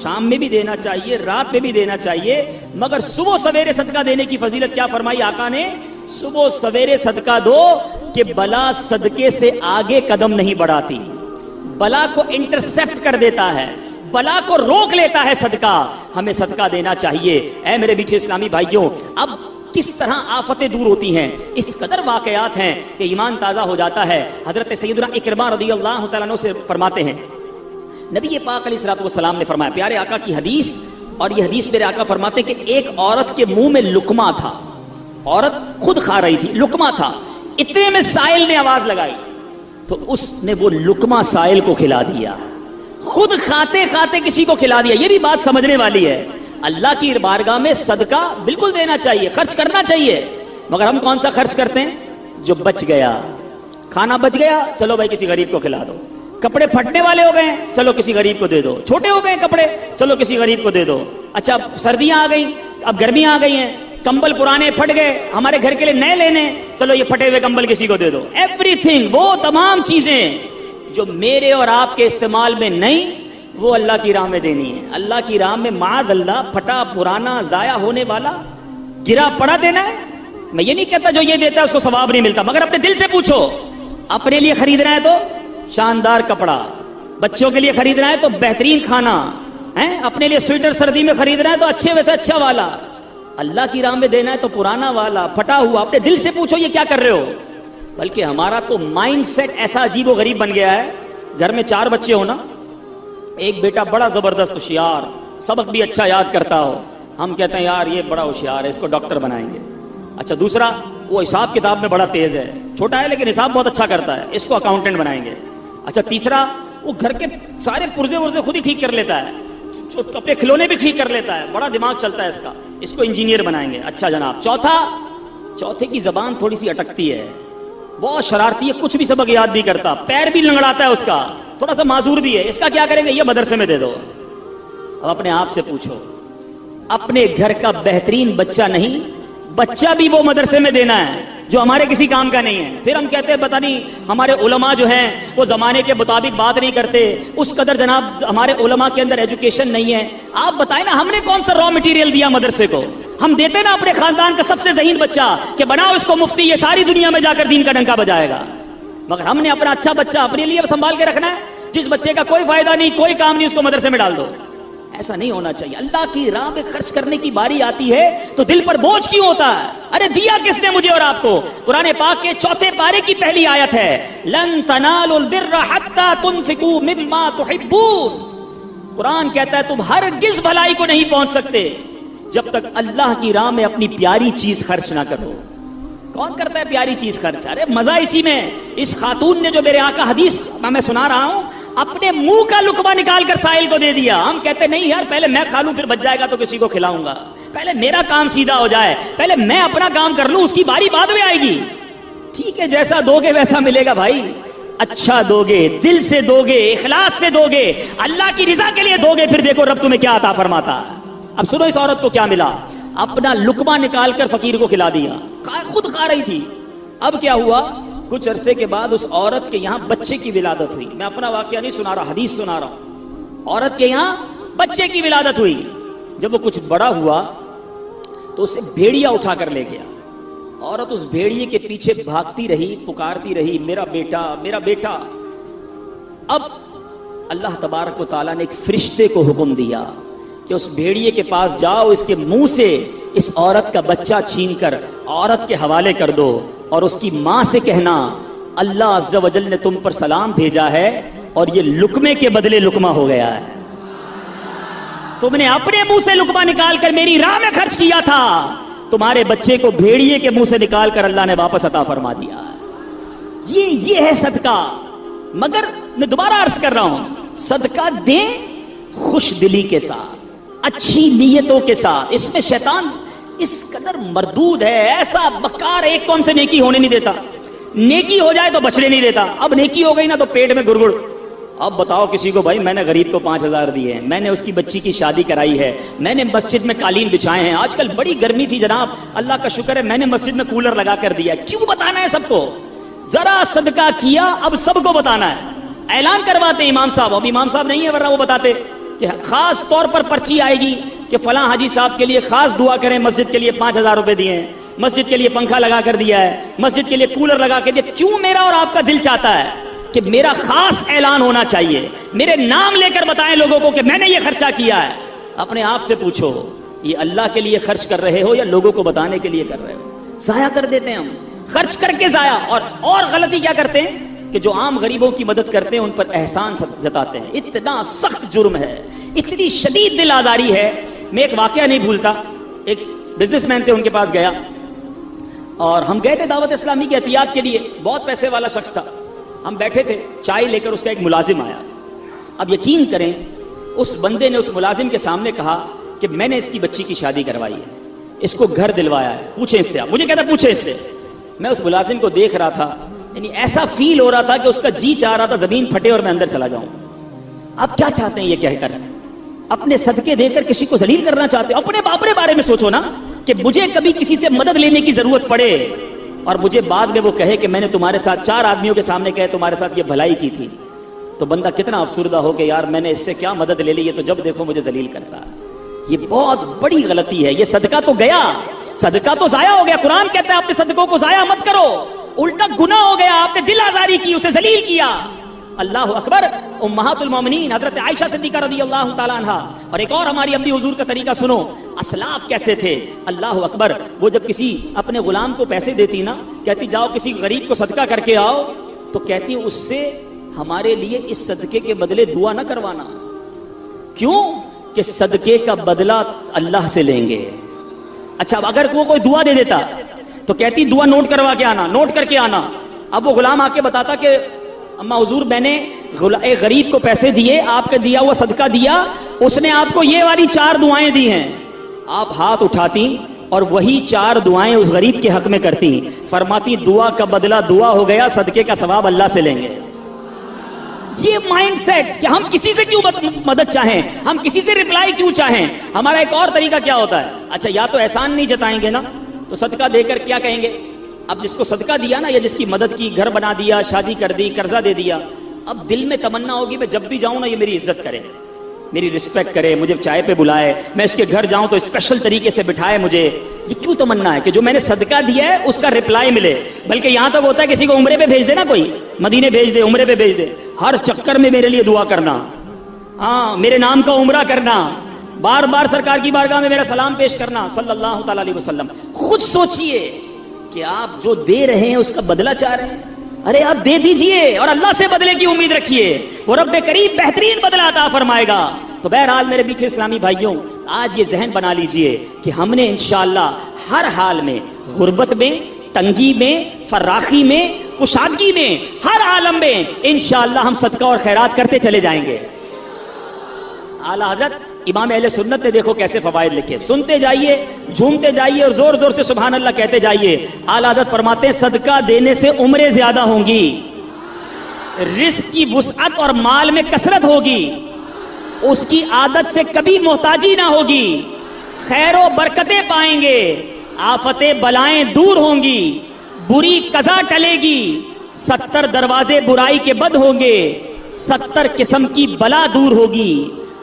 Speaker 1: شام میں بھی دینا چاہیے، رات میں بھی دینا چاہیے، مگر صبح سویرے صدقہ دینے کی فضیلت کیا فرمائی آقا نے؟ صبح سویرے صدقہ دو کہ بلا صدقے سے آگے قدم نہیں بڑھاتی، بلا کو انٹرسپٹ کر دیتا ہے، بلا کو روک لیتا ہے صدقہ۔ ہمیں صدقہ دینا چاہیے۔ اے میرے میٹھے اسلامی بھائیوں، اب کس طرح آفتیں دور ہوتی ہیں، اس قدر واقعات ہیں کہ ایمان تازہ ہو جاتا ہے۔ حضرت سیدنا اکرمہ رضی اللہ تعالیٰ عنہ سے فرماتے ہیں نبی پاک علیہ الصلوۃ والسلام نے فرمایا، پیارے آقا کی حدیث، اور یہ حدیث میرے آقا فرماتے ہیں کہ ایک عورت کے منہ میں لقمہ تھا، عورت خود کھا رہی تھی، لقمہ تھا، اتنے میں سائل نے آواز لگائی تو اس نے وہ لقمہ سائل کو کھلا دیا، خود کھاتے کھاتے کسی کو کھلا دیا۔ یہ بھی بات سمجھنے والی ہے، اللہ کی بارگاہ میں صدقہ بالکل دینا چاہیے، خرچ کرنا چاہیے، مگر ہم کون سا خرچ کرتے ہیں؟ جو بچ گیا، کھانا بچ گیا، چلو بھائی کسی غریب کو کھلا دو، کپڑے پھٹنے والے ہو گئے، چلو کسی غریب کو دے دو، چھوٹے ہو گئے کپڑے، چلو کسی غریب کو دے دو، اچھا سردیاں آ گئی، اب گرمیاں آ گئی ہیں، کمبل پرانے پھٹ گئے، ہمارے گھر کے لیے نئے لینے، چلو یہ پھٹے ہوئے کمبل کسی کو دے دو۔ ایوری تھنگ، وہ تمام چیزیں جو میرے اور آپ کے استعمال میں نہیں، وہ اللہ کی راہ میں دینی ہے۔ اللہ کی راہ میں معاذ اللہ پھٹا پرانا ضائع ہونے والا گرا پڑا دینا ہے۔ میں یہ نہیں کہتا جو یہ دیتا ہے اس کو ثواب نہیں ملتا، مگر اپنے دل سے پوچھو، اپنے لیے خریدنا ہے تو شاندار کپڑا، بچوں کے لیے خریدنا ہے تو بہترین کھانا، اپنے لیے سویٹر سردی میں خریدنا ہے تو اچھے ویسے اچھا والا، اللہ کی راہ میں دینا ہے تو پرانا والا پھٹا ہوا۔ اپنے دل سے پوچھو یہ کیا کر رہے ہو؟ بلکہ ہمارا تو مائنڈ سیٹ ایسا عجیب و غریب بن گیا ہے، گھر میں 4 بچے ہو نا، ایک بیٹا بڑا زبردست ہوشیار، سبق بھی اچھا یاد کرتا ہو، ہم کہتے ہیں یار یہ بڑا ہوشیار ہے، اس کو ڈاکٹر بنائیں گے۔ اچھا دوسرا، وہ حساب کتاب میں بڑا تیز ہے، چھوٹا ہے لیکن حساب بہت اچھا کرتا ہے، اس کو اکاؤنٹنٹ بنائیں گے۔ اچھا تیسرا، وہ گھر کے سارے پرزے ورزے خود ہی ٹھیک کر لیتا ہے، اپنے کھلونے بھی ٹھیک کر لیتا ہے، بڑا دماغ چلتا ہے اس کا، اس کو انجینئر بنائیں گے۔ اچھا جناب، چوتھے کی زبان تھوڑی سی اٹکتی ہے، بہت شرارتی ہے، کچھ بھی سبق یاد نہیں کرتا، پیر بھی لنگڑاتا ہے اس کا، تھوڑا سا معذور بھی ہے، اس کا کیا کریں گے؟ یہ مدرسے میں دے دو۔ اب اپنے آپ سے پوچھو، اپنے گھر کا بہترین بچہ نہیں، بچہ بھی وہ مدرسے میں دینا ہے جو ہمارے کسی کام کا نہیں ہے۔ پھر ہم کہتے ہیں پتہ نہیں ہمارے علماء جو ہیں وہ زمانے کے مطابق بات نہیں کرتے، اس قدر جناب ہمارے علماء کے اندر ایجوکیشن نہیں ہے۔ آپ بتائیں نا، ہم نے کون سا را مٹیریل دیا مدرسے کو؟ ہم دیتے نا اپنے خاندان کا سب سے ذہین بچہ کہ بناؤ اس کو مفتی، یہ ساری دنیا میں جا کر دین کا ڈنکا بجائے گا، مگر ہم نے اپنا اچھا بچہ اپنے لیے سنبھال کے رکھنا ہے، جس بچے کا کوئی فائدہ نہیں، کوئی کام نہیں، اس کو مدرسے میں ڈال دو۔ ایسا نہیں ہونا چاہیے. اللہ کی راہ میں خرچ کرنے کی باری آتی ہے تو دل پر بوجھ کیوں ہوتا ہے؟ ارے دیا کس نے مجھے اور آپ کو؟ قرآن پاک کے 4 پارے کی پہلی آیت ہے لن تنالوا البر حتى تنفقوا مما تحبون. قرآن کہتا ہے تم ہرگز بھلائی کو نہیں پہنچ سکتے جب تک اللہ کی راہ میں اپنی پیاری چیز خرچ نہ کرو. کون کرتا ہے پیاری چیز خرچ؟ ارے مزہ اسی میں. اس خاتون نے جو میرے آقا حدیث میں سنا رہا ہوں اپنے منہ کا لقمہ نکال کر سائل کو دے دیا. ہم کہتے نہیں یار پہلے میں کھا لوں پھر بچ جائے گا تو کسی کو کھلاؤں گا, پہلے میرا کام سیدھا ہو جائے, پہلے میں اپنا کام کر لوں, اس کی باری بعد میں آئے گی. ٹھیک ہے جیسا دو گے ویسا ملے گا بھائی. اچھا دو گے, دل سے دو گے, اخلاص سے دو گے, اللہ کی رضا کے لیے دو گے, پھر دیکھو رب تمہیں کیا عطا فرماتا. اب سنو اس عورت کو کیا ملا. اپنا لقمہ نکال کر فقیر کو کھلا دیا, خود کھا رہی تھی. اب کیا ہوا, کچھ عرصے کے بعد اس عورت کے یہاں بچے کی ولادت ہوئی. میں اپنا واقعہ نہیں سنا رہا, حدیث سنا رہا ہوں. عورت کے یہاں بچے کی ولادت ہوئی. جب وہ کچھ بڑا ہوا تو اسے بھیڑیا اٹھا کر لے گیا. عورت اس بھیڑیے کے پیچھے بھاگتی رہی, پکارتی رہی میرا بیٹا میرا بیٹا. اب اللہ تبارک و تعالیٰ نے ایک فرشتے کو حکم دیا کہ اس بھیڑیے کے پاس جاؤ, اس کے منہ سے اس عورت کا بچہ چھین کر عورت کے حوالے کر دو اور اس کی ماں سے کہنا اللہ عز و جل نے تم پر سلام بھیجا ہے اور یہ لقمے کے بدلے لقمہ ہو گیا ہے. تم نے اپنے منہ سے لقمہ نکال کر میری راہ میں خرچ کیا تھا, تمہارے بچے کو بھیڑیے کے منہ سے نکال کر اللہ نے واپس عطا فرما دیا. یہ ہے صدقہ. مگر میں دوبارہ عرض کر رہا ہوں, صدقہ دیں خوش دلی کے ساتھ, اچھی نیتوں کے ساتھ. اس میں شیطان اس قدر مردود ہے, ایسا بکار ایک تو ہم سے نیکی ہونے نہیں دیتا, نیکی ہو جائے تو بچنے نہیں دیتا. اب نیکی ہو گئی نا تو پیٹ میں گڑگڑ. اب بتاؤ کسی کو بھائی میں نے غریب کو 5,000 دیے ہیں, میں نے اس کی بچی کی شادی کرائی ہے, میں نے مسجد میں قالین بچھائے ہیں, آج کل بڑی گرمی تھی جناب اللہ کا شکر ہے میں نے مسجد میں کولر لگا کر دیا. کیوں بتانا ہے سب کو؟ ذرا صدقہ کیا اب سب کو بتانا ہے. اعلان کرواتے امام صاحب, اب امام صاحب نہیں ہے ورنہ وہ بتاتے کہ خاص طور پر پرچی آئے گی کہ فلاں حاجی صاحب کے لیے خاص دعا کریں, مسجد کے لیے 5,000 روپے دیے ہیں, مسجد کے لیے پنکھا لگا کر دیا ہے, مسجد کے لیے کولر لگا کے دیا. کیوں میرا اور آپ کا دل چاہتا ہے کہ میرا خاص اعلان ہونا چاہیے, میرے نام لے کر بتائیں لوگوں کو کہ میں نے یہ خرچہ کیا ہے. اپنے آپ سے پوچھو یہ اللہ کے لیے خرچ کر رہے ہو یا لوگوں کو بتانے کے لیے کر رہے ہو؟ ضائع کر دیتے ہیں ہم, خرچ کر کے ضائع. اور غلطی کیا کرتے ہیں کہ جو عام غریبوں کی مدد کرتے ہیں ان پر احسان جتاتے ہیں. اتنا سخت جرم ہے, اتنی شدید دل آزاری ہے. میں ایک واقعہ نہیں بھولتا, ایک بزنس مین تھے, ان کے پاس گیا اور ہم گئے تھے دعوت اسلامی کی احتیاط کے لیے. بہت پیسے والا شخص تھا. ہم بیٹھے تھے چائے لے کر, اس کا ایک ملازم آیا. اب یقین کریں اس بندے نے اس ملازم کے سامنے کہا کہ میں نے اس کی بچی کی شادی کروائی ہے, اس کو گھر دلوایا ہے, پوچھیں اس سے. مجھے کہتا پوچھیں اس سے. میں اس ملازم کو دیکھ رہا تھا, یعنی ایسا فیل ہو رہا تھا کہ اس کا جی چاہ رہا تھا زمین پھٹے اور میں اندر چلا جاؤں. آپ کیا چاہتے ہیں یہ کہہ کر؟ اپنے صدقے دے کر کسی کو ذلیل کرنا چاہتے ہیں؟ اپنے بارے میں سوچو نا کہ مجھے کبھی کسی سے مدد لینے کی ضرورت پڑے اور مجھے بعد میں وہ کہے کہ میں نے تمہارے ساتھ 4 آدمیوں کے سامنے کہے تمہارے ساتھ یہ بھلائی کی تھی, تو بندہ کتنا افسردہ ہو کہ یار میں نے اس سے کیا مدد لے لی, یہ تو جب دیکھو مجھے ذلیل کرتا ہے. یہ بہت بڑی غلطی ہے. یہ صدقہ تو گیا, صدقہ تو ضائع ہو گیا. قرآن کہتا ہے اپنے صدقوں کو ضائع مت کرو, الٹا گناہ ہو گیا, آپ نے دل آزاری کی, اسے ذلیل کیا. اللہ اکبر. امہات المومنین حضرت عائشہ صدیقہ رضی اللہ تعالیٰ عنہ, اور ایک اور ہماری امی حضور کا طریقہ سنو, اسلاف کیسے تھے. اللہ اکبر. وہ جب کسی اپنے غلام کو پیسے دیتی نا, کہتی جاؤ کسی غریب کو صدقہ کر کے آؤ, تو کہتی اس سے ہمارے لیے اس صدقے کے بدلے دعا نہ کروانا. کیوں؟ کہ صدقے کا بدلہ اللہ سے لیں گے. اچھا اگر وہ کوئی دعا دے دیتا تو کہتی دعا نوٹ کروا کے آنا, نوٹ کر کے آنا. اب وہ غلام آ کے بتاتا کہ اما حضور میں نے ایک غریب کو پیسے دیے, آپ کا دیا ہوا صدقہ دیا, اس نے آپ کو یہ والی 4 دعائیں دی ہیں. آپ ہاتھ اٹھاتی اور وہی 4 دعائیں اس غریب کے حق میں کرتی, فرماتی دعا کا بدلہ دعا ہو گیا, صدقے کا ثواب اللہ سے لیں گے. یہ مائنڈ سیٹ کہ ہم کسی سے کیوں مدد چاہیں, ہم کسی سے رپلائی کیوں چاہیں. ہمارا ایک اور طریقہ کیا ہوتا ہے, اچھا یا تو احسان نہیں جتائیں گے نا, تو صدقہ دے کر کیا کہیں گے. اب جس کو صدقہ دیا نا یا جس کی مدد کی, گھر بنا دیا, شادی کر دی, قرضہ دے دیا, اب دل میں تمنا ہوگی میں جب بھی جاؤں نا یہ میری عزت کرے, میری رسپیکٹ کرے, مجھے چائے پہ بلائے, میں اس کے گھر جاؤں تو اسپیشل طریقے سے بٹھائے مجھے. یہ کیوں تمنا ہے کہ جو میں نے صدقہ دیا ہے اس کا رپلائی ملے. بلکہ یہاں تک ہوتا ہے کسی کو عمرے پہ بھیج دے نا, کوئی مدینے بھیج دے, عمرے پہ بھیج دے, ہر چکر میں میرے لیے دعا کرنا, ہاں میرے نام کا عمرہ کرنا, بار بار سرکار کی بارگاہ میں میرا سلام پیش کرنا صلی اللہ تعالی علیہ وسلم. خود سوچئے کہ آپ جو دے رہے ہیں اس کا بدلہ چاہ رہے ہیں. ارے آپ دے دیجئے اور اللہ سے بدلے کی امید رکھیے, وہ رب کریم بہترین بدلہ عطا فرمائے گا. تو بہرحال میرے پیچھے اسلامی بھائیوں, آج یہ ذہن بنا لیجئے کہ ہم نے انشاءاللہ ہر حال میں, غربت میں, تنگی میں, فراخی میں, کشادگی میں, ہر عالم میں انشاءاللہ ہم صدقہ اور خیرات کرتے چلے جائیں گے. اعلیٰ حضرت امام اہل سنت نے دیکھو کیسے فوائد لکھے, سنتے جائیے, جھومتے جائیے اور زور زور سے سبحان اللہ کہتے جائیے. اعلیٰ حضرت فرماتے ہیں صدقہ دینے سے عمریں زیادہ ہوں گی, رزق کی وسعت اور مال میں کثرت ہوگی, اس کی عادت سے کبھی محتاجی نہ ہوگی, خیر و برکتیں پائیں گے, آفتیں بلائیں دور ہوں گی, بری قضا ٹلے گی, 70 دروازے برائی کے بند ہوں گے, 70 قسم کی بلا دور ہوگی,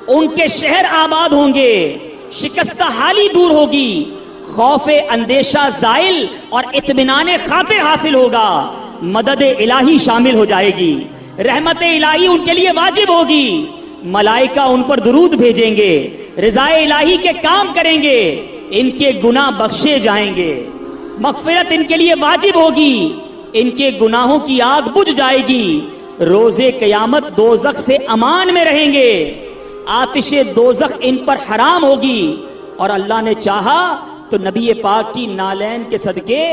Speaker 1: ان کے شہر آباد ہوں گے, شکستہ حالی دور ہوگی, خوف اندیشہ زائل اور اطمینان خاطر حاصل ہوگا, مدد الہی شامل ہو جائے گی, رحمت الہی ان کے لیے واجب ہوگی, ملائکہ ان پر درود بھیجیں گے, رضا الہی کے کام کریں گے, ان کے گناہ بخشے جائیں گے, مغفرت ان کے لیے واجب ہوگی, ان کے گناہوں کی آگ بجھ جائے گی, روز قیامت دوزخ سے امان میں رہیں گے, آتش دوزخ ان پر حرام ہوگی, اور اللہ نے چاہا تو نبی پاک کی نالین کے صدقے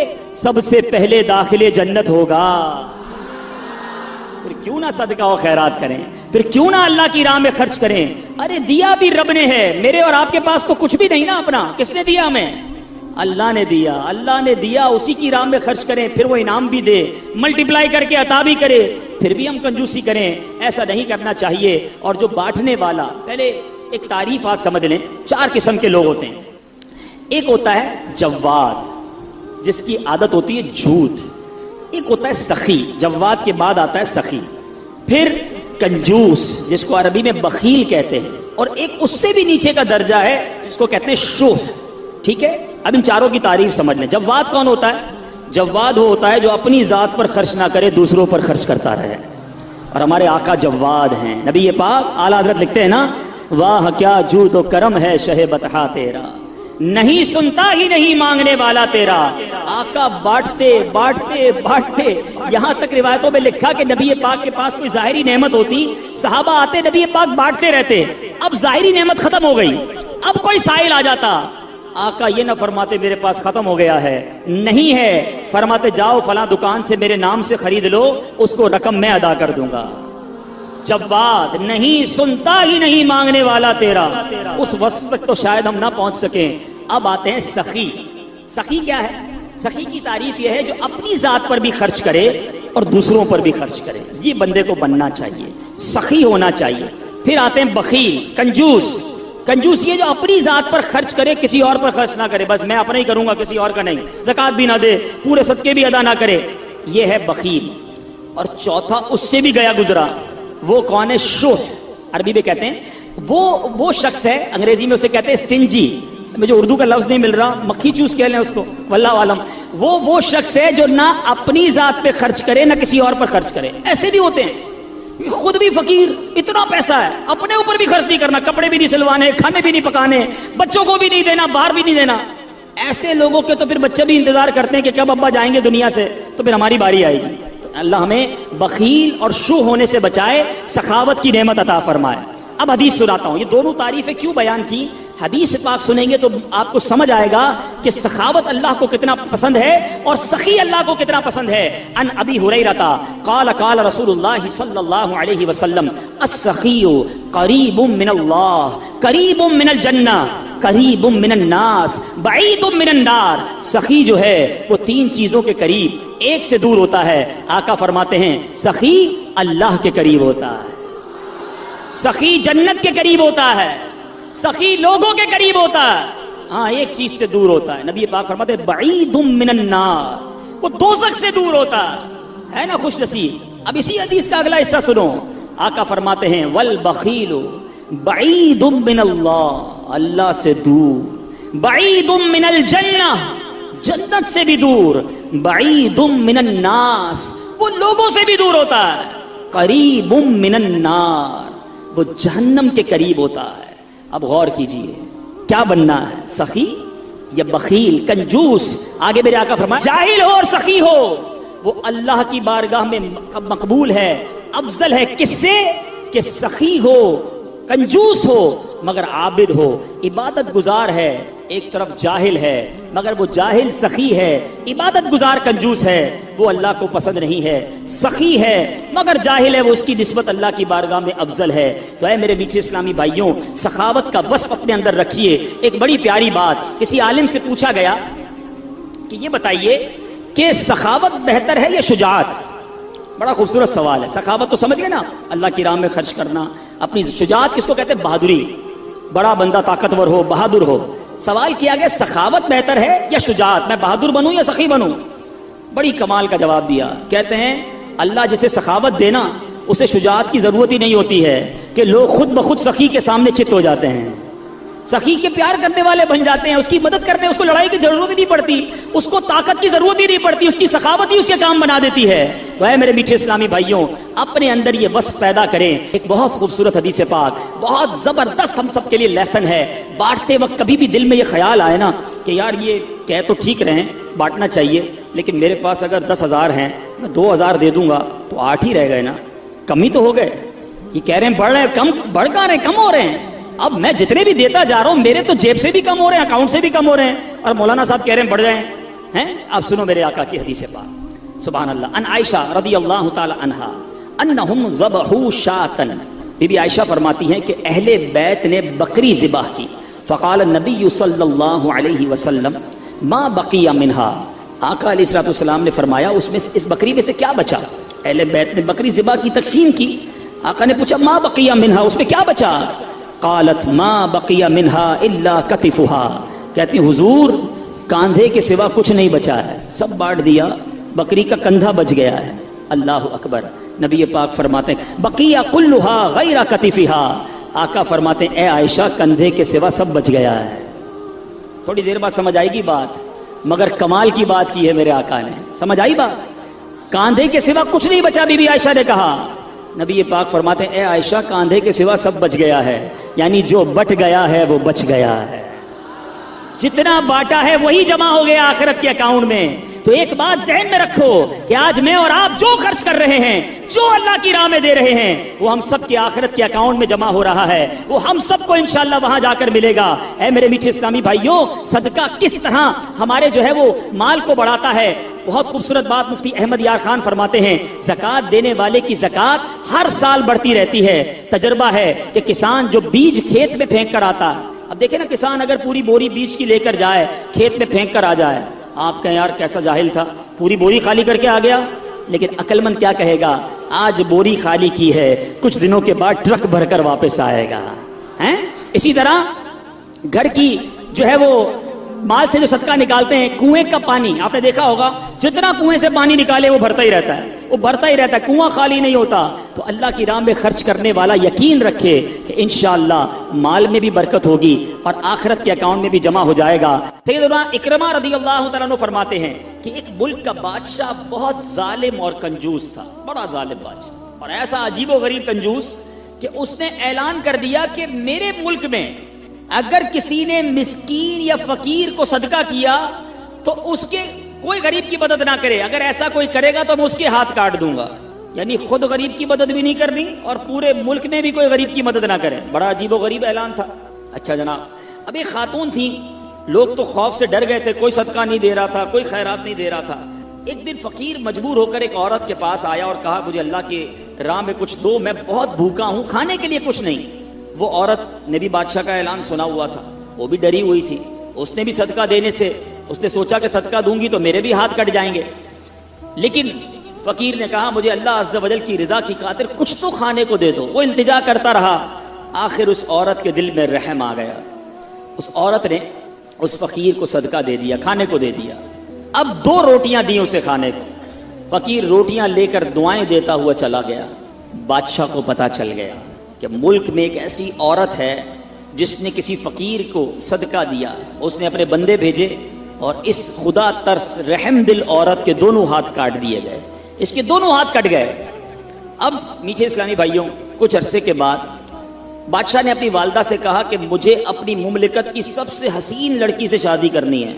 Speaker 1: سب سے پہلے داخل جنت ہوگا. پھر کیوں نہ صدقہ و خیرات کریں, پھر کیوں نہ اللہ کی راہ میں خرچ کریں. ارے دیا بھی رب نے ہے, میرے اور آپ کے پاس تو کچھ بھی نہیں نا اپنا, کس نے دیا ہمیں؟ اللہ نے دیا, اللہ نے دیا, اسی کی راہ میں خرچ کریں, پھر وہ انعام بھی دے, ملٹیپلائی کر کے عطا بھی کرے, پھر بھی ہم کنجوسی کریں. ایسا نہیں کرنا چاہیے. اور جو بانٹنے والا, پہلے ایک تعریف آج سمجھ لیں, 4 قسم کے لوگ ہوتے ہیں. ایک ہوتا ہے جواد, جس کی عادت ہوتی ہے جھوٹ. ایک ہوتا ہے سخی, جواد کے بعد آتا ہے سخی. پھر کنجوس, جس کو عربی میں بخیل کہتے ہیں. اور ایک اس سے بھی نیچے کا درجہ ہے جس کو کہتے ہیں شح. ٹھیک ہے, اب ان چاروں کی تعریف سمجھ لیں. جواد کون ہوتا ہے؟ جواد وہ ہوتا ہے جو اپنی ذات پر خرچ نہ کرے, دوسروں پر خرچ کرتا رہے. اور ہمارے آقا جواد ہیں. نبی پاک اعلیٰ حضرت لکھتے ہیں نا, واہ کیا جود و کرم ہے شہ بطحا تیرا, نہیں سنتا ہی نہیں مانگنے والا تیرا. آقا بانٹتے بانٹتے بانٹتے, یہاں تک روایتوں میں لکھا کہ نبی پاک کے پاس کوئی ظاہری نعمت ہوتی, صحابہ آتے, نبی پاک بانٹتے رہتے. اب ظاہری نعمت ختم ہو گئی, اب کوئی سائل آ جاتا, آقا یہ نہ فرماتے میرے پاس ختم ہو گیا ہے, نہیں ہے, فرماتے جاؤ فلاں دکان سے میرے نام سے خرید لو, اس کو رقم میں ادا کر دوں گا. جواد, نہیں سنتا ہی نہیں مانگنے والا تیرا. اس وصف تک تو شاید ہم نہ پہنچ سکیں. اب آتے ہیں سخی. سخی کیا ہے؟ سخی کی تعریف یہ ہے جو اپنی ذات پر بھی خرچ کرے اور دوسروں پر بھی خرچ کرے. یہ بندے کو بننا چاہیے, سخی ہونا چاہیے. پھر آتے ہیں بخیل, کنجوس. کنجوس یہ جو اپنی ذات پر خرچ کرے, کسی اور پر خرچ نہ کرے, بس میں اپنا ہی کروں گا, کسی اور کا نہیں, زکوٰۃ بھی نہ دے, پورے صدقے بھی ادا نہ کرے, یہ ہے بخیل. اور چوتھا اس سے بھی گیا گزرا, وہ کون ہے؟ شح. عربی میں کہتے ہیں وہ شخص ہے, انگریزی میں اسے کہتے ہیں اسٹنجی. مجھے اردو کا لفظ نہیں مل رہا, مکھی چوس کہہ لیں اس کو, واللہ عالم. وہ شخص ہے جو نہ اپنی ذات پہ خرچ کرے نہ کسی اور پر خرچ کرے. ایسے بھی ہوتے ہیں, خود بھی فقیر, اتنا پیسہ ہے, اپنے اوپر بھی خرچ نہیں کرنا, کپڑے بھی نہیں سلوانے, کھانے بھی نہیں پکانے, بچوں کو بھی نہیں دینا, باہر بھی نہیں دینا. ایسے لوگوں کے تو پھر بچے بھی انتظار کرتے ہیں کہ کب ابا جائیں گے دنیا سے, تو پھر ہماری باری آئے گی. تو اللہ ہمیں بخیل اور شح ہونے سے بچائے, سخاوت کی نعمت عطا فرمائے. اب حدیث سناتا ہوں. یہ دونوں تعریفیں کیوں بیان کی, حدیث پاک سنیں گے تو آپ کو سمجھ آئے گا کہ سخاوت اللہ کو کتنا پسند ہے اور سخی اللہ کو کتنا پسند ہے. ان ابی ہریرہ قال قال رسول اللہ صلی اللہ علیہ وسلم, السخی قریب من اللہ, قریب من الجنہ, قریب من الناس, بعید من النار. سخی جو ہے وہ 3 چیزوں کے قریب, ایک سے دور ہوتا ہے. آقا فرماتے ہیں سخی اللہ کے قریب ہوتا ہے, سخی جنت کے قریب ہوتا ہے, سخی لوگوں کے قریب ہوتا ہے, ہاں ایک چیز سے دور ہوتا ہے. نبی پاک فرماتے ہیں بعید من النار, وہ دوزخ سے دور ہوتا ہے نا خوش نصیب. اب اسی حدیث کا اگلا حصہ سنو. آقا فرماتے ہیں والبخیل بعید من اللہ, اللہ سے دور, بعید من الجنہ, جنت سے بھی دور, بعید من الناس, وہ لوگوں سے بھی دور ہوتا ہے, قریب من النار, وہ جہنم کے قریب ہوتا ہے. اب غور کیجئے کیا بننا ہے، سخی یا بخیل، کنجوس؟ آگے میرے آقا فرمائے جاہل ہو اور سخی ہو وہ اللہ کی بارگاہ میں مقبول ہے، افضل ہے کس سے کہ سخی ہو، کنجوس ہو مگر عابد ہو، عبادت گزار ہے، ایک طرف جاہل ہے مگر وہ جاہل سخی ہے، عبادت گزار کنجوس ہے وہ اللہ کو پسند نہیں ہے، سخی ہے مگر جاہل ہے وہ اس کی نسبت اللہ کی بارگاہ میں افضل ہے۔ تو اے میرے میٹھے اسلامی بھائیوں، سخاوت کا وصف اپنے اندر رکھیے۔ ایک بڑی پیاری بات کسی عالم سے پوچھا گیا کہ یہ بتائیے کہ سخاوت بہتر ہے یا شجاعت؟ بڑا خوبصورت سوال ہے۔ سخاوت تو سمجھ گئے نا، اللہ کی راہ میں خرچ کرنا، اپنی شجاعت کس کو کہتے ہیں؟ بہادری، بڑا بندہ طاقتور ہو، بہادر ہو۔ سوال کیا گیا سخاوت بہتر ہے یا شجاعت، میں بہادر بنوں یا سخی بنوں؟ بڑی کمال کا جواب دیا، کہتے ہیں اللہ جسے سخاوت دینا اسے شجاعت کی ضرورت ہی نہیں ہوتی ہے کہ لوگ خود بخود سخی کے سامنے چت ہو جاتے ہیں، سخی کے پیار کرنے والے بن جاتے ہیں، اس کی مدد کرنے، اس کو لڑائی کی ضرورت ہی نہیں پڑتی، اس کو طاقت کی ضرورت ہی نہیں پڑتی، اس کی سخاوت ہی اس کے کام بنا دیتی ہے۔ تو اے میرے میٹھے اسلامی بھائیوں، اپنے اندر یہ وصف پیدا کریں۔ ایک بہت خوبصورت حدیث پاک، بہت زبردست ہم سب کے لیے لیسن ہے۔ بانٹتے وقت کبھی بھی دل میں یہ خیال آئے نا کہ یار یہ کہہ تو ٹھیک رہے ہیں بانٹنا چاہیے، لیکن میرے پاس اگر 10,000 ہیں، میں 2,000 دے دوں گا تو 8 ہی رہ گئے نا، کم ہی تو ہو گئے۔ یہ کہہ رہے ہیں بڑھ رہے ہیں، کم بڑھ کہاں رہے ہیں، کم ہو رہے ہیں۔ اب میں جتنے بھی دیتا جا رہا ہوں میرے تو جیب سے بھی کم ہو رہے ہیں، اکاؤنٹ سے بھی کم ہو رہے ہیں، اور مولانا صاحب کہہ رہے ہیں بڑھ جائیں ہیں۔ آپ سنو میرے آقا کی حدیث پاک، سبحان اللہ۔ ان عائشہ رضی اللہ تعالی عنہا انہم ذبحوا شاۃ، بی بی عائشہ فرماتی ہیں کہ اہل بیت نے بکری ذبح کی، فقال النبی صلی اللہ علیہ وسلم ما بقی منہا، آقا علیہ الصلوۃ والسلام نے فرمایا اس بکری میں سے کیا بچا؟ اہل بیت نے بکری ذبح کی، تقسیم کی، آقا نے پوچھا ما بقی منہا، اس میں کیا بچا؟ قالت ما بقی منہا الا کتفها، کہتی حضور کاندھے کے سوا کچھ نہیں بچا ہے، سب بانٹ دیا، بکری کا کندھا بچ گیا ہے۔ اللہ اکبر۔ نبی پاک فرماتے ہیں بقیہ کلھا غیر کتفها، آقا فرماتے ہیں اے عائشہ کندھے کے سوا سب بچ گیا ہے۔ تھوڑی دیر بعد سمجھ آئے گی بات، مگر کمال کی بات کی ہے میرے آقا نے، سمجھ آئی بات؟ کاندھے کے سوا کچھ نہیں بچا، بی بی عائشہ نے کہا۔ نبی پاک فرماتے ہیں اے عائشہ کاندھے کے سوا سب بچ گیا ہے، یعنی جو بٹ گیا ہے وہ بچ گیا ہے، جتنا باٹا ہے وہی جمع ہو گیا آخرت کے اکاؤنٹ میں۔ تو ایک بات ذہن میں رکھو کہ آج میں اور آپ جو خرچ کر رہے ہیں، جو اللہ کی راہ میں دے رہے ہیں، وہ ہم سب کے آخرت کے اکاؤنٹ میں جمع ہو رہا ہے، وہ ہم سب کو انشاءاللہ وہاں جا کر ملے گا۔ اے میرے میٹھے اسلامی بھائیوں، صدقہ کس طرح ہمارے جو ہے وہ مال کو بڑھاتا ہے۔ بہت خوبصورت بات مفتی احمد یار خان فرماتے ہیں زکوٰۃ دینے والے کی زکوٰۃ ہر سال بڑھتی رہتی ہے۔ تجربہ ہے کہ کسان جو بیج کھیت میں پھینک کر آتا، اب دیکھیں نا کسان اگر پوری بوری بیج کی لے کر جائے کھیت میں پھینک کر آ جائے، آپ کہیں یار کیسا جاہل تھا، پوری بوری خالی کر کے آ گیا، لیکن عقل مند کیا کہے گا آج بوری خالی کی ہے، کچھ دنوں کے بعد ٹرک بھر کر واپس آئے گا۔ اسی طرح گھر کی جو ہے وہ مال سے جو صدقہ نکالتے ہیں، کنویں کا پانی آپ نے دیکھا ہوگا، جتنا کنویں سے پانی نکالے وہ بھرتا ہی رہتا ہے، وہ بھرتا ہی رہتا ہے، کنواں خالی نہیں ہوتا۔ تو اللہ کی راہ میں خرچ کرنے والا یقین رکھے کہ انشاءاللہ مال میں بھی برکت ہوگی اور آخرت کے اکاؤنٹ میں بھی جمع ہو جائے گا۔ سیدنا اکرمہ رضی اللہ تعالیٰ عنہ فرماتے ہیں کہ ایک ملک کا بادشاہ بہت ظالم اور کنجوس تھا، بڑا ظالم بادشاہ، اور ایسا عجیب و غریب کنجوس کہ اس نے اعلان کر دیا کہ میرے ملک میں اگر کسی نے مسکین یا فقیر کو صدقہ کیا تو اس کے کوئی غریب کی مدد نہ کرے، اگر ایسا کوئی کرے گا تو میں اس کے ہاتھ کاٹ دوں گا، یعنی خود غریب کی مدد بھی نہیں کرنی اور پورے ملک میں بھی کوئی غریب کی مدد نہ کرے۔ بڑا عجیب و غریب اعلان تھا۔ اچھا جناب، اب ایک خاتون تھی، لوگ تو خوف سے ڈر گئے تھے، کوئی صدقہ نہیں دے رہا تھا، کوئی خیرات نہیں دے رہا تھا۔ ایک دن فقیر مجبور ہو کر ایک عورت کے پاس آیا اور کہا مجھے اللہ کی راہ میں کچھ دو، میں بہت بھوکا ہوں، کھانے کے لیے کچھ نہیں۔ وہ عورت نے بھی بادشاہ کا اعلان سنا ہوا تھا، وہ بھی ڈری ہوئی تھی، اس نے بھی صدقہ دینے سے اس نے سوچا کہ صدقہ دوں گی تو میرے بھی ہاتھ کٹ جائیں گے، لیکن فقیر نے کہا مجھے اللہ عز و جل کی رضا کی خاطر کچھ تو کھانے کو دے دو۔ وہ التجا کرتا رہا، آخر اس عورت کے دل میں رحم آ گیا، اس عورت نے اس فقیر کو صدقہ دے دیا، کھانے کو دے دیا۔ اب 2 روٹیاں دی اسے کھانے کو، فقیر روٹیاں لے کر دعائیں دیتا ہوا چلا گیا۔ بادشاہ کو پتا چل گیا کہ ملک میں ایک ایسی عورت ہے جس نے کسی فقیر کو صدقہ دیا۔ اس نے اپنے بندے بھیجے اور اس خدا ترس رحم دل عورت کے دونوں ہاتھ کاٹ دیے گئے، اس کے دونوں ہاتھ کٹ گئے۔ اب میٹھے اسلامی بھائیوں، کچھ عرصے کے بعد بادشاہ نے اپنی والدہ سے کہا کہ مجھے اپنی مملکت کی سب سے حسین لڑکی سے شادی کرنی ہے۔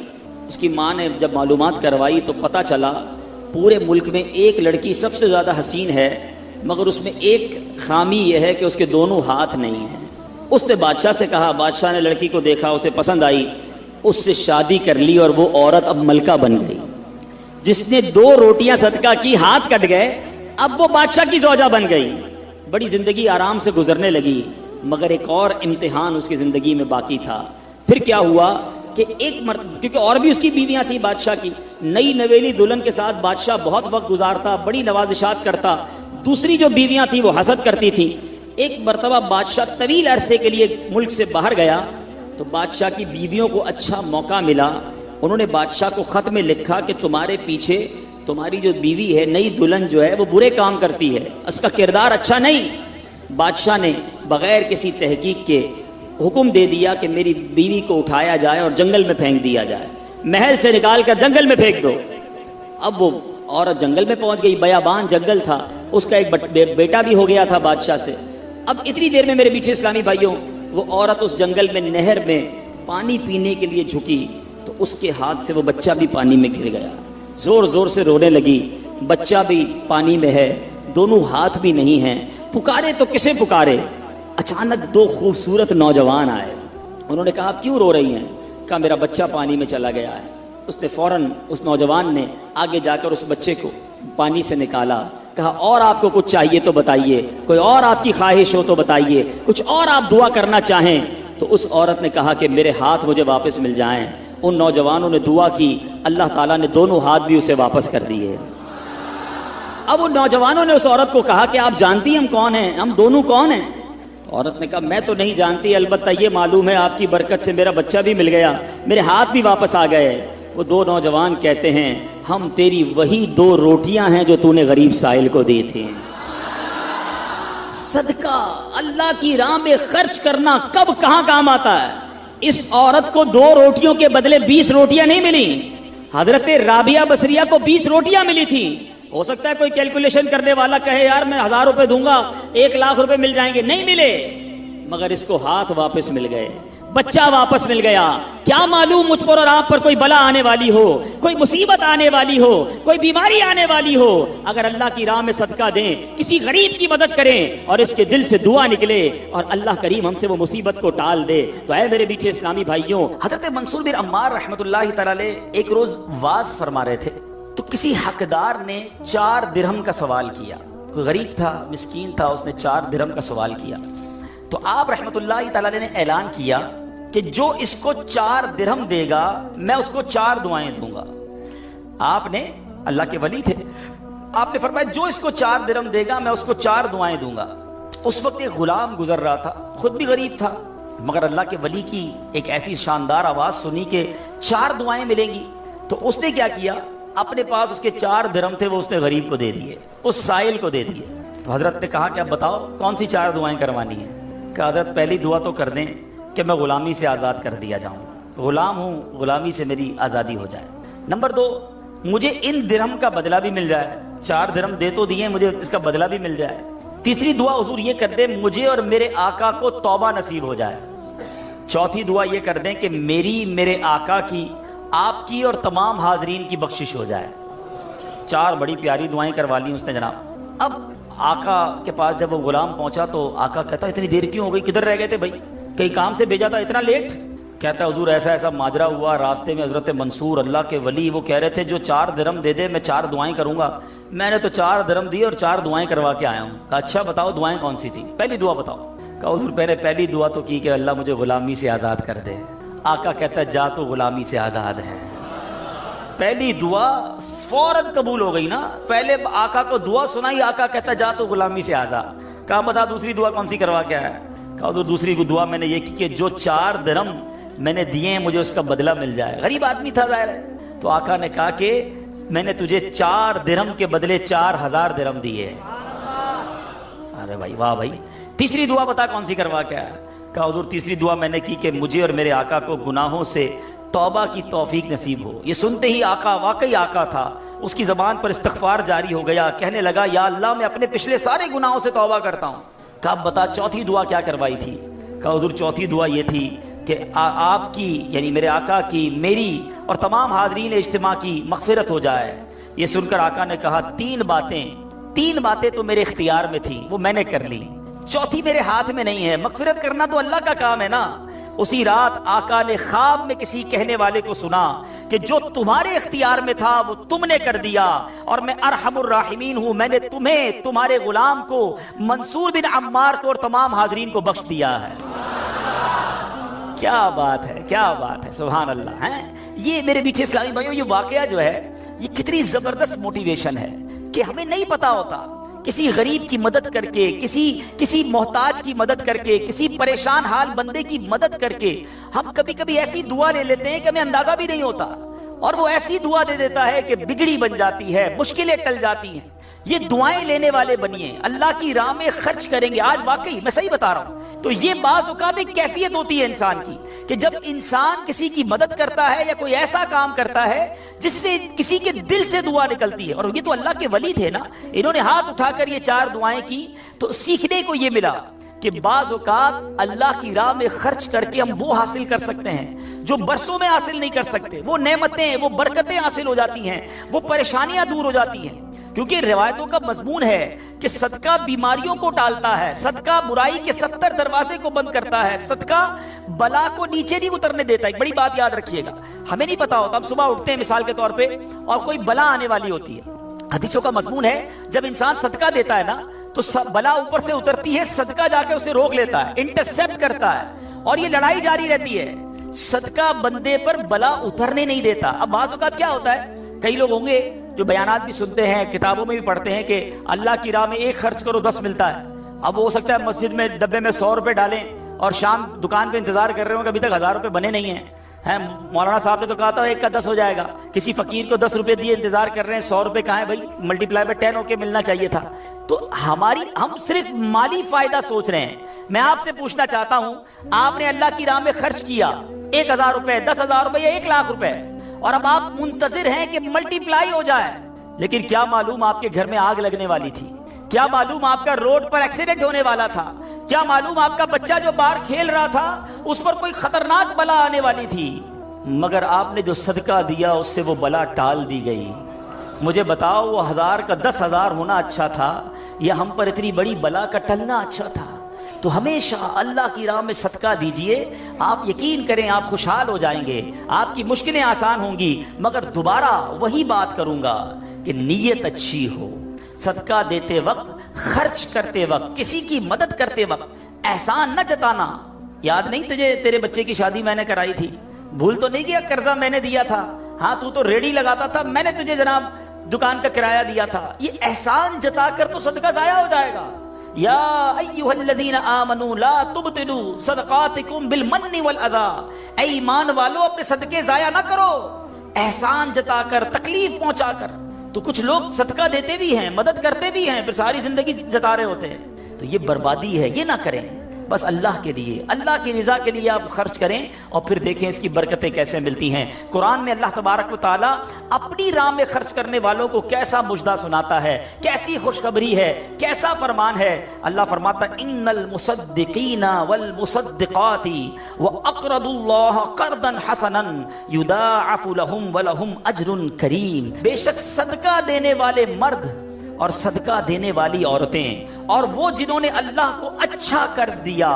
Speaker 1: اس کی ماں نے جب معلومات کروائی تو پتہ چلا پورے ملک میں ایک لڑکی سب سے زیادہ حسین ہے، مگر اس میں ایک خامی یہ ہے کہ اس کے دونوں ہاتھ نہیں ہیں۔ اس نے بادشاہ سے کہا، بادشاہ نے لڑکی کو دیکھا، اسے پسند آئی، اس سے شادی کر لی اور وہ عورت اب ملکہ بن گئی۔ جس نے 2 روٹیاں صدقہ کی، ہاتھ کٹ گئے، اب وہ بادشاہ کی زوجہ بن گئی۔ بڑی زندگی آرام سے گزرنے لگی، مگر ایک اور امتحان اس کی زندگی میں باقی تھا۔ پھر کیا ہوا کہ کیونکہ اور بھی اس کی بیویاں تھیں بادشاہ کی، نئی نویلی دلہن کے ساتھ بادشاہ بہت وقت گزارتا، بڑی نوازشات کرتا، دوسری جو بیویاں تھیں وہ حسد کرتی تھیں۔ ایک مرتبہ بادشاہ طویل عرصے کے لیے ملک سے باہر گیا تو بادشاہ کی بیویوں کو اچھا موقع ملا، انہوں نے بادشاہ کو خط میں لکھا کہ تمہارے پیچھے تمہاری جو بیوی ہے، نئی دلہن جو ہے، وہ برے کام کرتی ہے، اس کا کردار اچھا نہیں۔ بادشاہ نے بغیر کسی تحقیق کے حکم دے دیا کہ میری بیوی کو اٹھایا جائے اور جنگل میں پھینک دیا جائے، محل سے نکال کر جنگل میں پھینک دو۔ اب وہ عورت جنگل میں پہنچ گئی، بیابان جنگل تھا، اس کا ایک بیٹا بھی ہو گیا تھا بادشاہ سے۔ اب اتنی دیر میں میرے پیچھے اسلامی بھائیوں، وہ عورت اس جنگل میں نہر میں پانی پینے کے لیے جھکی تو اس کے ہاتھ سے وہ بچہ بھی پانی میں گر گیا، زور زور سے رونے لگی، بچہ بھی پانی میں ہے، دونوں ہاتھ بھی نہیں ہیں، پکارے تو کسے پکارے؟ اچانک 2 خوبصورت نوجوان آئے، انہوں نے کہا کیوں رو رہی ہیں؟ کہا میرا بچہ پانی میں چلا گیا ہے۔ اس نے فوراً اس نوجوان نے آگے جا کر اس بچے کو پانی سے نکالا، کہا اور آپ کو کچھ چاہیے تو بتائیے، کوئی اور آپ کی خواہش ہو تو بتائیے، کچھ اور آپ دعا کرنا چاہیں۔ تو اس عورت نے کہا کہ میرے ہاتھ مجھے واپس مل جائیں۔ ان نوجوانوں نے دعا کی، اللہ تعالیٰ نے دونوں ہاتھ بھی اسے واپس کر دیے۔ اب ان نوجوانوں نے اس عورت کو کہا کہ آپ جانتی ہیں ہم کون ہیں، ہم دونوں کون ہیں؟ تو عورت نے کہا میں تو نہیں جانتی، البتہ یہ معلوم ہے آپ کی برکت سے میرا بچہ بھی مل گیا، میرے ہاتھ بھی واپس آ گئے۔ وہ 2 نوجوان کہتے ہیں ہم تیری وہی 2 روٹیاں ہیں جو تو نے غریب سائل کو دی تھی۔ صدقہ اللہ کی راہ میں خرچ کرنا کب کہاں کام آتا ہے؟ اس عورت کو 2 روٹیوں کے بدلے 20 روٹیاں نہیں ملی، حضرت رابعہ بصریہ کو 20 روٹیاں ملی تھی۔ ہو سکتا ہے کوئی کیلکولیشن کرنے والا کہے یار میں 1000 روپے دوں گا 1 لاکھ روپے مل جائیں گے، نہیں ملے، مگر اس کو ہاتھ واپس مل گئے، بچہ واپس مل گیا۔ کیا معلوم مجھ پر اور آپ پر کوئی بلا آنے والی ہو، کوئی مصیبت آنے والی ہو، کوئی بیماری آنے والی ہو، اگر اللہ کی راہ میں صدقہ دیں، کسی غریب کی مدد کریں اور اس کے دل سے دعا نکلے اور اللہ کریم ہم سے وہ مصیبت کو ٹال دے تو اے میرے میٹھے اسلامی بھائیوں، حضرت منصور بن عمار رحمۃ اللہ تعالی علیہ ایک روز واز فرما رہے تھے تو کسی حقدار نے 4 درہم کا سوال کیا، کوئی غریب تھا، مسکین تھا، اس نے 4 درہم کا سوال کیا تو آپ رحمۃ اللہ تعالی علیہ نے اعلان کیا کہ جو اس کو 4 درہم دے گا میں اس کو 4 دعائیں دوں گا۔ آپ نے، اللہ کے ولی تھے، آپ نے فرمایا جو اس کو 4 درہم دے گا میں اس کو 4 دعائیں دوں گا۔ اس وقت ایک غلام گزر رہا تھا، خود بھی غریب تھا، مگر اللہ کے ولی کی ایک ایسی شاندار آواز سنی کہ 4 دعائیں ملیں گی، تو اس نے کیا کیا، اپنے پاس اس کے 4 درہم تھے وہ اس نے غریب کو دے دیے، اس سائل کو دے دیے۔ تو حضرت نے کہا کہ اب بتاؤ کون سی 4 دعائیں کروانی ہیں؟ کہ حضرت پہلی دعا تو کر دیں کہ میں غلامی سے آزاد کر دیا جاؤں، غلام ہوں، غلامی سے میری آزادی ہو جائے۔ نمبر 2، مجھے ان درہم کا بدلہ بھی مل جائے، 4 درہم دے تو دیے، مجھے اس کا بدلہ بھی مل جائے۔ تیسری دعا حضور یہ کر دیں مجھے اور میرے آقا کو توبہ نصیب ہو جائے۔ چوتھی دعا یہ کر دیں کہ میرے آقا کی، آپ کی اور تمام حاضرین کی بخشش ہو جائے۔ 4 بڑی پیاری دعائیں کروا لی اس نے جناب۔ اب آقا کے پاس جب وہ غلام پہنچا تو آقا کہتا اتنی دیر کیوں ہو گئی، کدھر رہ گئے تھے بھائی، کئی کام سے بھیجا تھا اتنا لیٹ؟ کہتا حضور ایسا ایسا ماجرا ہوا، راستے میں حضرت منصور اللہ کے ولی وہ کہہ رہے تھے جو 4 درہم دے دے میں 4 دعائیں کروں گا، میں نے تو 4 درہم دی اور 4 دعائیں کروا کے آیا ہوں۔ کہا اچھا بتاؤ دعائیں کون سی تھی، پہلی دعا بتاؤ۔ کہا حضور میں نے پہلی دعا تو کی کہ اللہ مجھے غلامی سے آزاد کر دے۔ آقا کہتا ہے جا تو غلامی سے آزاد ہے۔ پہلی دعا فوراً قبول ہو گئی نا، پہلے آقا کو دعا سنائی، آقا کہتا جا تو غلامی سے آزاد۔ کہا بتا دوسری دعا کون سی کروا کے آیا؟ کہا حضور دوسری دعا میں نے یہ کی کہ جو 4 درہم میں نے دیے ہیں مجھے اس کا بدلہ مل جائے۔ غریب آدمی تھا ظاہر ہے، تو آقا نے کہا کہ میں نے تجھے 4 درہم کے بدلے 4000 درہم دیے۔ ارے بھائی واہ بھائی، تیسری دعا بتا کون سی کروا کے آیا؟ کہا حضور تیسری دعا میں نے کی کہ مجھے اور میرے آقا کو گناہوں سے توبہ کی توفیق نصیب ہو۔ یہ سنتے ہی آقا واقعی آقا تھا، اس کی زبان پر استغفار جاری ہو گیا، کہنے لگا یا اللہ میں اپنے پچھلے سارے گناہوں سے توبہ کرتا ہوں، کہا بتا چوتھی دعا کیا کروائی تھی؟ کہا حضور چوتھی دعا یہ تھی کہ آپ کی یعنی میرے آقا کی، میری اور تمام حاضرین اجتماع کی مغفرت ہو جائے۔ یہ سن کر آقا نے کہا تین باتیں تو میرے اختیار میں تھیں، وہ میں نے کر لی، چوتھی میرے ہاتھ میں نہیں ہے۔ مغفرت کرنا تو اللہ کا کام ہے نا۔ اسی رات آقا نے خواب میں کسی کہنے والے کو سنا کہ جو تمہارے اختیار میں تھا وہ تم نے کر دیا، اور میں ارحم الراحمین ہوں، میں نے تمہیں، تمہارے غلام کو، منصور بن عمار کو اور تمام حاضرین کو بخش دیا ہے۔ کیا بات ہے، کیا بات ہے، سبحان اللہ ہے۔ یہ میرے پیچھے اسلامی بھائیوں، یہ واقعہ جو ہے یہ کتنی زبردست موٹیویشن ہے کہ ہمیں نہیں پتا ہوتا، کسی غریب کی مدد کر کے، کسی محتاج کی مدد کر کے، کسی پریشان حال بندے کی مدد کر کے ہم کبھی کبھی ایسی دعا لے لیتے ہیں کہ ہمیں اندازہ بھی نہیں ہوتا، اور وہ ایسی دعا دے دیتا ہے کہ بگڑی بن جاتی ہے، مشکلیں ٹل جاتی ہیں۔ یہ دعائیں لینے والے بنیے، اللہ کی راہ میں خرچ کریں گے۔ آج واقعی میں صحیح بتا رہا ہوں، تو یہ بعض اوقات ایک کیفیت ہوتی ہے انسان کی کہ جب انسان کسی کی مدد کرتا ہے یا کوئی ایسا کام کرتا ہے جس سے کسی کے دل سے دعا نکلتی ہے، اور یہ تو اللہ کے ولی تھے نا، انہوں نے ہاتھ اٹھا کر یہ 4 دعائیں کی، تو سیکھنے کو یہ ملا کہ بعض اوقات اللہ کی راہ میں خرچ کر کے ہم وہ حاصل کر سکتے ہیں جو برسوں میں حاصل نہیں کر سکتے۔ وہ نعمتیں، وہ برکتیں حاصل ہو جاتی ہیں، وہ پریشانیاں دور ہو جاتی ہیں، کیونکہ روایتوں کا مضمون ہے کہ صدقہ بیماریوں کو ٹالتا ہے، صدقہ برائی کے 70 دروازے کو بند کرتا ہے، صدقہ بلا کو نیچے نہیں اترنے دیتا۔ ایک بڑی بات یاد رکھیے گا، ہمیں نہیں پتا ہوتا، ہم صبح اٹھتے ہیں مثال کے طور پہ اور کوئی بلا آنے والی ہوتی ہے، حدیثوں کا مضمون ہے جب انسان صدقہ دیتا ہے نا تو بلا اوپر سے اترتی ہے، صدقہ جا کے اسے روک لیتا ہے، انٹرسیپٹ کرتا ہے، اور یہ لڑائی جاری رہتی ہے۔ صدقہ بندے پر بلا اترنے نہیں دیتا۔ اب بعض اوقات کیا ہوتا ہے، کئی لوگ ہوں گے جو بیانات بھی سنتے ہیں، کتابوں میں بھی پڑھتے ہیں کہ اللہ کی راہ میں 1 خرچ کرو 10 ملتا ہے۔ اب وہ ہو سکتا ہے مسجد میں ڈبے میں 100 روپے ڈالیں اور شام دکان پہ انتظار کر رہے ہوں کہ ابھی تک 1000 روپے بنے نہیں ہیں۔ مولانا صاحب نے تو کہا تھا 1 کا 10 ہو جائے گا، کسی فقیر کو 10 روپے دیے انتظار کر رہے ہیں، 100 روپے کہاں ہے بھائی، ملٹی پلائی بائی 10 ہو کے ملنا چاہیے تھا۔ تو ہم صرف مالی فائدہ سوچ رہے ہیں۔ میں آپ سے پوچھنا چاہتا ہوں، آپ نے اللہ کی راہ میں خرچ کیا 1000 روپے، 10,000 روپے یا 1,00,000 روپے، اور اب آپ منتظر ہیں کہ ملٹی پلائی ہو جائے، لیکن کیا معلوم آپ کے گھر میں آگ لگنے والی تھی، کیا معلوم آپ کا روڈ پر ایکسیڈنٹ ہونے والا تھا، کیا معلوم آپ کا بچہ جو باہر کھیل رہا تھا اس پر کوئی خطرناک بلا آنے والی تھی، مگر آپ نے جو صدقہ دیا اس سے وہ بلا ٹال دی گئی۔ مجھے بتاؤ وہ 1000 کا 10,000 ہونا اچھا تھا یا ہم پر اتنی بڑی بلا کا ٹلنا اچھا تھا؟ تو ہمیشہ اللہ کی راہ میں صدقہ دیجئے، آپ یقین کریں آپ خوشحال ہو جائیں گے، آپ کی مشکلیں آسان ہوں گی۔ مگر دوبارہ وہی بات کروں گا کہ نیت اچھی ہو، صدقہ دیتے وقت، خرچ کرتے وقت، کسی کی مدد کرتے وقت احسان نہ جتانا۔ یاد نہیں تجھے تیرے بچے کی شادی میں نے کرائی تھی؟ بھول تو نہیں گیا قرضہ میں نے دیا تھا؟ ہاں تو ریڈی لگاتا تھا، میں نے تجھے جناب دکان کا کرایہ دیا تھا۔ یہ احسان جتا کر تو صدقہ ضائع ہو جائے گا۔ یا ایھا الذین آمنوا لا تبطلوا صدقاتکم بالمن والاذی، اے ایمان والو اپنے صدقے ضائع نہ کرو احسان جتا کر، تکلیف پہنچا کر۔ تو کچھ لوگ صدقہ دیتے بھی ہیں، مدد کرتے بھی ہیں، پھر ساری زندگی جتا رہے ہوتے ہیں، تو یہ بربادی ہے، یہ نہ کریں۔ بس اللہ کے لیے، اللہ کی رضا کے لیے آپ خرچ کریں اور پھر دیکھیں اس کی برکتیں کیسے ملتی ہیں۔ قرآن میں اللہ تبارک و تعالیٰ اپنی راہ میں خرچ کرنے والوں کو کیسا مجدہ سناتا ہے، کیسی خوشخبری ہے، کیسا فرمان ہے۔ اللہ فرماتا ان المصدقین والمصدقات واقرضوا اللہ قرضا حسنا یضاعف لهم ولهم اجر کریم، بے شک صدقہ دینے والے مرد اور صدقہ دینے والی عورتیں اور وہ جنہوں نے اللہ کو اچھا قرض دیا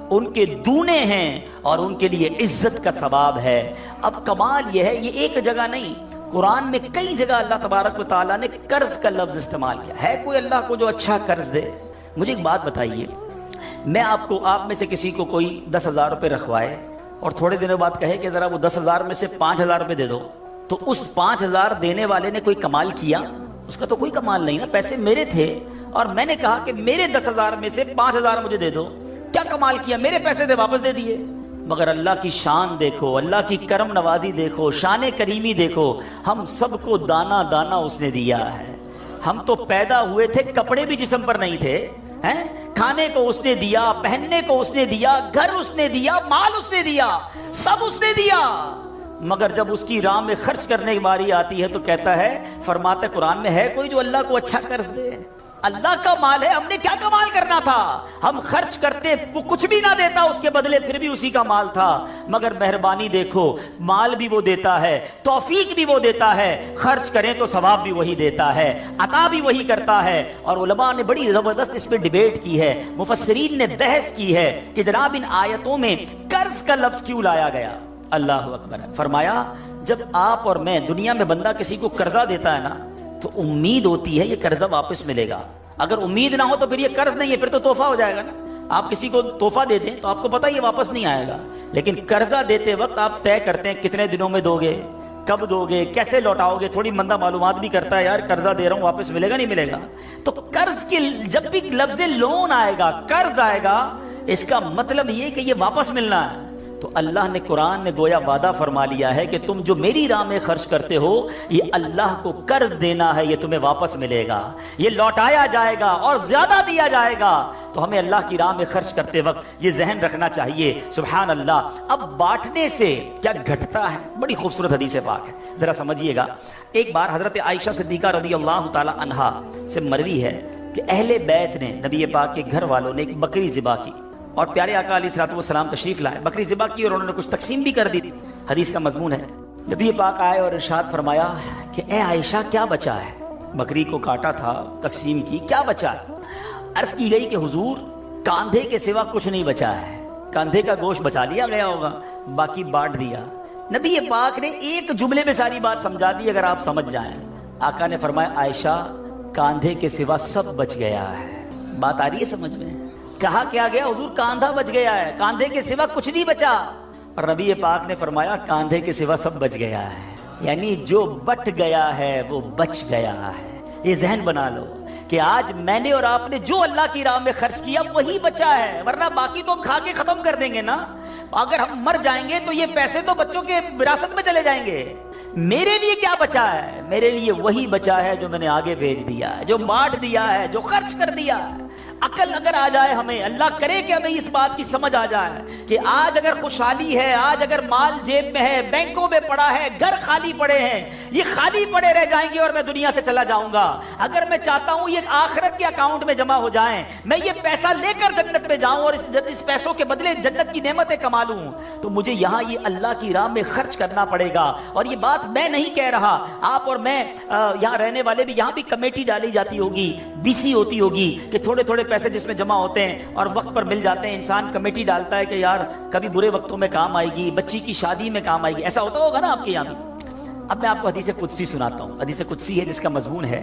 Speaker 1: ان کے دونے ہیں اور ان کے لیے عزت کا ثواب ہے۔ اب کمال یہ ہے، یہ ایک جگہ نہیں، قرآن میں کئی جگہ اللہ تبارک و تعالیٰ نے قرض کا لفظ استعمال کیا ہے۔ کوئی اللہ کو جو اچھا قرض دے؟ مجھے ایک بات بتائیے، میں آپ میں سے کسی کو کوئی 10,000 روپے رکھوائے اور تھوڑے دنوں بعد کہے کہ ذرا وہ 10,000 میں سے 5,000 روپے دے دو، تو اس 5,000 دینے والے نے کوئی کمال کیا؟ اس کا تو کوئی کمال نہیں نا، پیسے میرے تھے اور میں نے کہا کہ میرے 10,000 میں سے 5,000 مجھے دے دو، کیا کمال کیا؟ میرے پیسے تھے واپس دے دیے۔ مگر اللہ کی شان دیکھو، اللہ کی کرم نوازی دیکھو، شان کریمی دیکھو، ہم سب کو دانا دانا اس نے دیا ہے۔ ہم تو پیدا ہوئے تھے، کپڑے بھی جسم پر نہیں تھے، کھانے کو اس نے دیا، پہننے کو اس نے دیا، گھر اس نے دیا، مال اس نے دیا، سب اس نے دیا، مگر جب اس کی راہ میں خرچ کرنے کی باری آتی ہے تو کہتا ہے، فرماتا ہے قرآن میں، ہے کوئی جو اللہ کو اچھا قرض دے؟ اللہ کا مال ہے, ہم نے کیا کمال کرنا تھا؟ ہم خرچ کرتے, وہ کچھ بھی نہ دیتا اس کے بدلے, پھر بھی اسی کا مال تھا. مگر مہربانی دیکھو, مال بھی وہ دیتا ہے, توفیق بھی وہ دیتا ہے, خرچ کریں تو ثواب بھی وہی دیتا ہے, عطا بھی وہی کرتا ہے. اور علماء نے بڑی زبردست اس پہ ڈیبیٹ کی ہے, مفسرین نے بحث کی ہے کہ جناب ان آیتوں میں قرض کا لفظ کیوں لایا گیا. اللہ اکبر. فرمایا جب آپ اور میں, دنیا میں بندہ کسی کو قرضہ دیتا ہے نا, تو امید ہوتی ہے یہ قرضہ واپس ملے گا. اگر امید نہ ہو تو پھر یہ قرض نہیں ہے, پھر تو تحفہ ہو جائے گا نا. آپ کسی کو تحفہ دے دیں تو آپ کو پتہ یہ واپس نہیں آئے گا, لیکن قرضہ دیتے وقت آپ طے کرتے ہیں کتنے دنوں میں دو گے, کب دو گے, کیسے لوٹاؤ گے. تھوڑی بندہ معلومات بھی کرتا ہے, یار قرضہ دے رہا ہوں واپس ملے گا نہیں ملے گا. تو قرض کے جب بھی لفظ لون آئے گا, قرض آئے گا, اس کا مطلب یہ کہ یہ واپس ملنا ہے. تو اللہ نے قرآن میں گویا وعدہ فرما لیا ہے کہ تم جو میری راہ میں خرچ کرتے ہو, یہ اللہ کو قرض دینا ہے, یہ تمہیں واپس ملے گا, یہ لوٹایا جائے گا اور زیادہ دیا جائے گا. تو ہمیں اللہ کی راہ میں خرچ کرتے وقت یہ ذہن رکھنا چاہیے. سبحان اللہ. اب بانٹنے سے کیا گھٹتا ہے؟ بڑی خوبصورت حدیث پاک ہے, ذرا سمجھیے گا. ایک بار حضرت عائشہ صدیقہ رضی اللہ تعالی عنہا سے مروی ہے کہ اہل بیت نے, نبی پاک کے گھر والوں نے ایک بکری ذبح کی, اور پیارے آقا علیہ الصلوۃ والسلام تشریف لائے. بکری ذبح کی اور انہوں نے کچھ تقسیم بھی کر دی. حدیث کا مضمون ہے, نبی پاک آئے اور ارشاد فرمایا کہ اے عائشہ کیا بچا ہے؟ بکری کو کاٹا تھا, تقسیم کی, کیا بچا ہے؟ عرض کی گئی کہ حضور کاندھے کے سوا کچھ نہیں بچا ہے. کاندھے کا گوشت بچا لیا گیا ہوگا, باقی بانٹ دیا. نبی پاک نے ایک جملے میں ساری بات سمجھا دی, اگر آپ سمجھ جائیں. آقا نے فرمایا عائشہ کاندھے کے سوا سب بچ گیا ہے. بات آ رہی ہے سمجھ میں؟ کہا کیا گیا حضور؟ کاندھا بچ گیا ہے, کاندھے کے سوا کچھ نہیں بچا. اور نبی پاک نے فرمایا کاندھے کے سوا سب بچ گیا ہے, یعنی جو بٹ گیا ہے وہ بچ گیا ہے. یہ ذہن بنا لو کہ آج میں نے اور آپ نے جو اللہ کی راہ میں خرچ کیا وہی بچا ہے, ورنہ باقی تو ہم کھا کے ختم کر دیں گے نا. اگر ہم مر جائیں گے تو یہ پیسے تو بچوں کے وراثت میں چلے جائیں گے. میرے لیے کیا بچا ہے؟ میرے لیے وہی بچا ہے جو میں نے آگے بھیج دیا ہے, جو بانٹ دیا ہے, جو خرچ کر دیا ہے. عقل اگر آ جائے ہمیں, اللہ کرے کہ ہمیں اس بات کی سمجھ آ جائے کہ آج اگر خوشحالی ہے, آج اگر مال جیب میں ہے, بینکوں میں پڑا ہے, گھر خالی پڑے ہیں, یہ خالی پڑے رہ جائیں گے اور میں دنیا سے چلا جاؤں گا. اگر میں چاہتا ہوں یہ آخرت کے اکاؤنٹ میں جمع ہو جائیں, میں یہ پیسہ لے کر جنت میں جاؤں اور اس پیسوں کے بدلے جنت کی نعمتیں کما لوں, تو مجھے یہاں یہ اللہ کی راہ میں خرچ کرنا پڑے گا. اور یہ بات میں نہیں کہہ رہا, آپ اور میں یہاں رہنے والے بھی, یہاں بھی کمیٹی ڈالی جاتی ہوگی, BC ہوتی ہوگی کہ تھوڑے تھوڑے پیسے جس میں جمع ہوتے ہیں اور وقت پر مل جاتے ہیں. انسان کمیٹی ڈالتا ہے کہ یار کبھی برے وقتوں میں کام آئے گی, بچی کی شادی میں کام آئے گی. ایسا ہوتا ہوگا نا آپ کے یہاں بھی. اب میں آپ کو حدیث قدسی سناتا ہوں. حدیث قدسی ہے جس کا مضمون ہے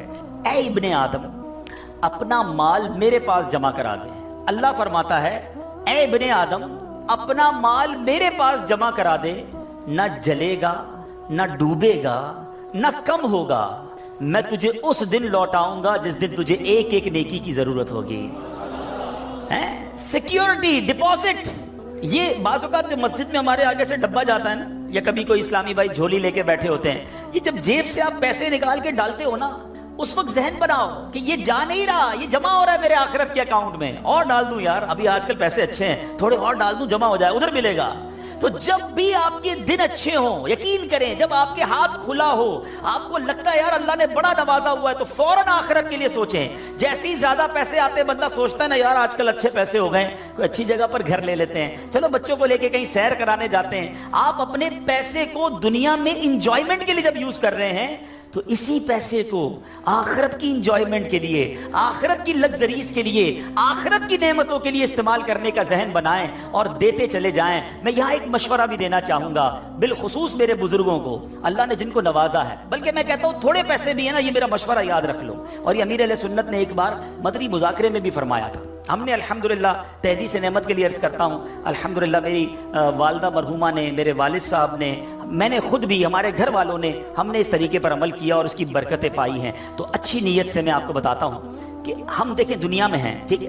Speaker 1: اے ابن آدم اپنا مال میرے پاس جمع کرا دے. اللہ فرماتا ہے اے ابن آدم اپنا مال میرے پاس جمع کرا دے, نہ جلے گا, نہ ڈوبے گا, نہ کم ہوگا. میں تجھے اس دن لوٹاؤں گا جس دن تجھے ایک ایک نیکی کی ضرورت ہوگی. Security deposit. یہ بعض اوقات جو مسجد میں ہمارے آگے سے ڈبہ جاتا ہے نا, یا کبھی کوئی اسلامی بھائی جھولی لے کے بیٹھے ہوتے ہیں, یہ جب جیب سے آپ پیسے نکال کے ڈالتے ہو نا, اس وقت ذہن بناؤ کہ یہ جا نہیں رہا, یہ جمع ہو رہا ہے میرے آخرت کے اکاؤنٹ میں. اور ڈال دوں یار, ابھی آج کل پیسے اچھے ہیں, تھوڑے اور ڈال دوں, جمع ہو جائے, ادھر ملے گا. تو جب بھی آپ کے دن اچھے ہوں, یقین کریں جب آپ کے ہاتھ کھلا ہو, آپ کو لگتا ہے یار اللہ نے بڑا نوازا ہوا ہے, تو فوراً آخرت کے لیے سوچیں. جیسے ہی زیادہ پیسے آتے بندہ سوچتا ہے نا یار آج کل اچھے پیسے ہو گئے, کوئی اچھی جگہ پر گھر لے لیتے ہیں, چلو بچوں کو لے کے کہیں سیر کرانے جاتے ہیں. آپ اپنے پیسے کو دنیا میں انجوائمنٹ کے لیے جب یوز کر رہے ہیں, تو اسی پیسے کو آخرت کی انجوائمنٹ کے لیے, آخرت کی لگزریز کے لیے, آخرت کی نعمتوں کے لیے استعمال کرنے کا ذہن بنائیں اور دیتے چلے جائیں. میں یہاں ایک مشورہ بھی دینا چاہوں گا, بالخصوص میرے بزرگوں کو, اللہ نے جن کو نوازا ہے, بلکہ میں کہتا ہوں تھوڑے پیسے بھی ہیں نا, یہ میرا مشورہ یاد رکھ لو. اور یہ امیر اہل سنت نے ایک بار مدنی مذاکرے میں بھی فرمایا تھا. ہم نے الحمدللہ تحدیث نعمت کے لیے عرض کرتا ہوں, الحمدللہ میری والدہ مرحومہ نے, میرے والد صاحب نے, میں نے خود بھی, ہمارے گھر والوں نے, ہم نے اس طریقے پر عمل کیا اور اس کی برکتیں پائی ہیں. تو اچھی نیت سے میں آپ کو بتاتا ہوں کہ ہم دیکھیں دنیا میں ہیں, ٹھیک ہے,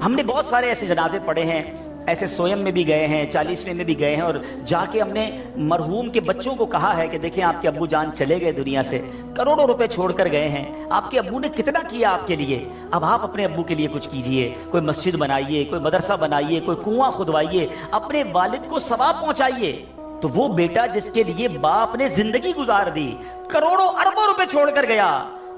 Speaker 1: ہم نے بہت سارے ایسے جنازے پڑھے ہیں, ایسے سویم میں بھی گئے ہیں, 40ویں میں بھی گئے ہیں, اور جا کے ہم نے مرحوم کے بچوں کو کہا ہے کہ دیکھیں آپ کے ابو جان چلے گئے دنیا سے, کروڑوں روپے چھوڑ کر گئے ہیں, آپ کے ابو نے کتنا کیا آپ کے لیے, اب آپ اپنے ابو کے لیے کچھ کیجئے, کوئی مسجد بنائیے, کوئی مدرسہ بنائیے, کوئی کنواں کھدوائیے, اپنے والد کو ثواب پہنچائیے. تو وہ بیٹا جس کے لیے باپ نے زندگی گزار دی, کروڑوں اربوں روپے چھوڑ کر گیا,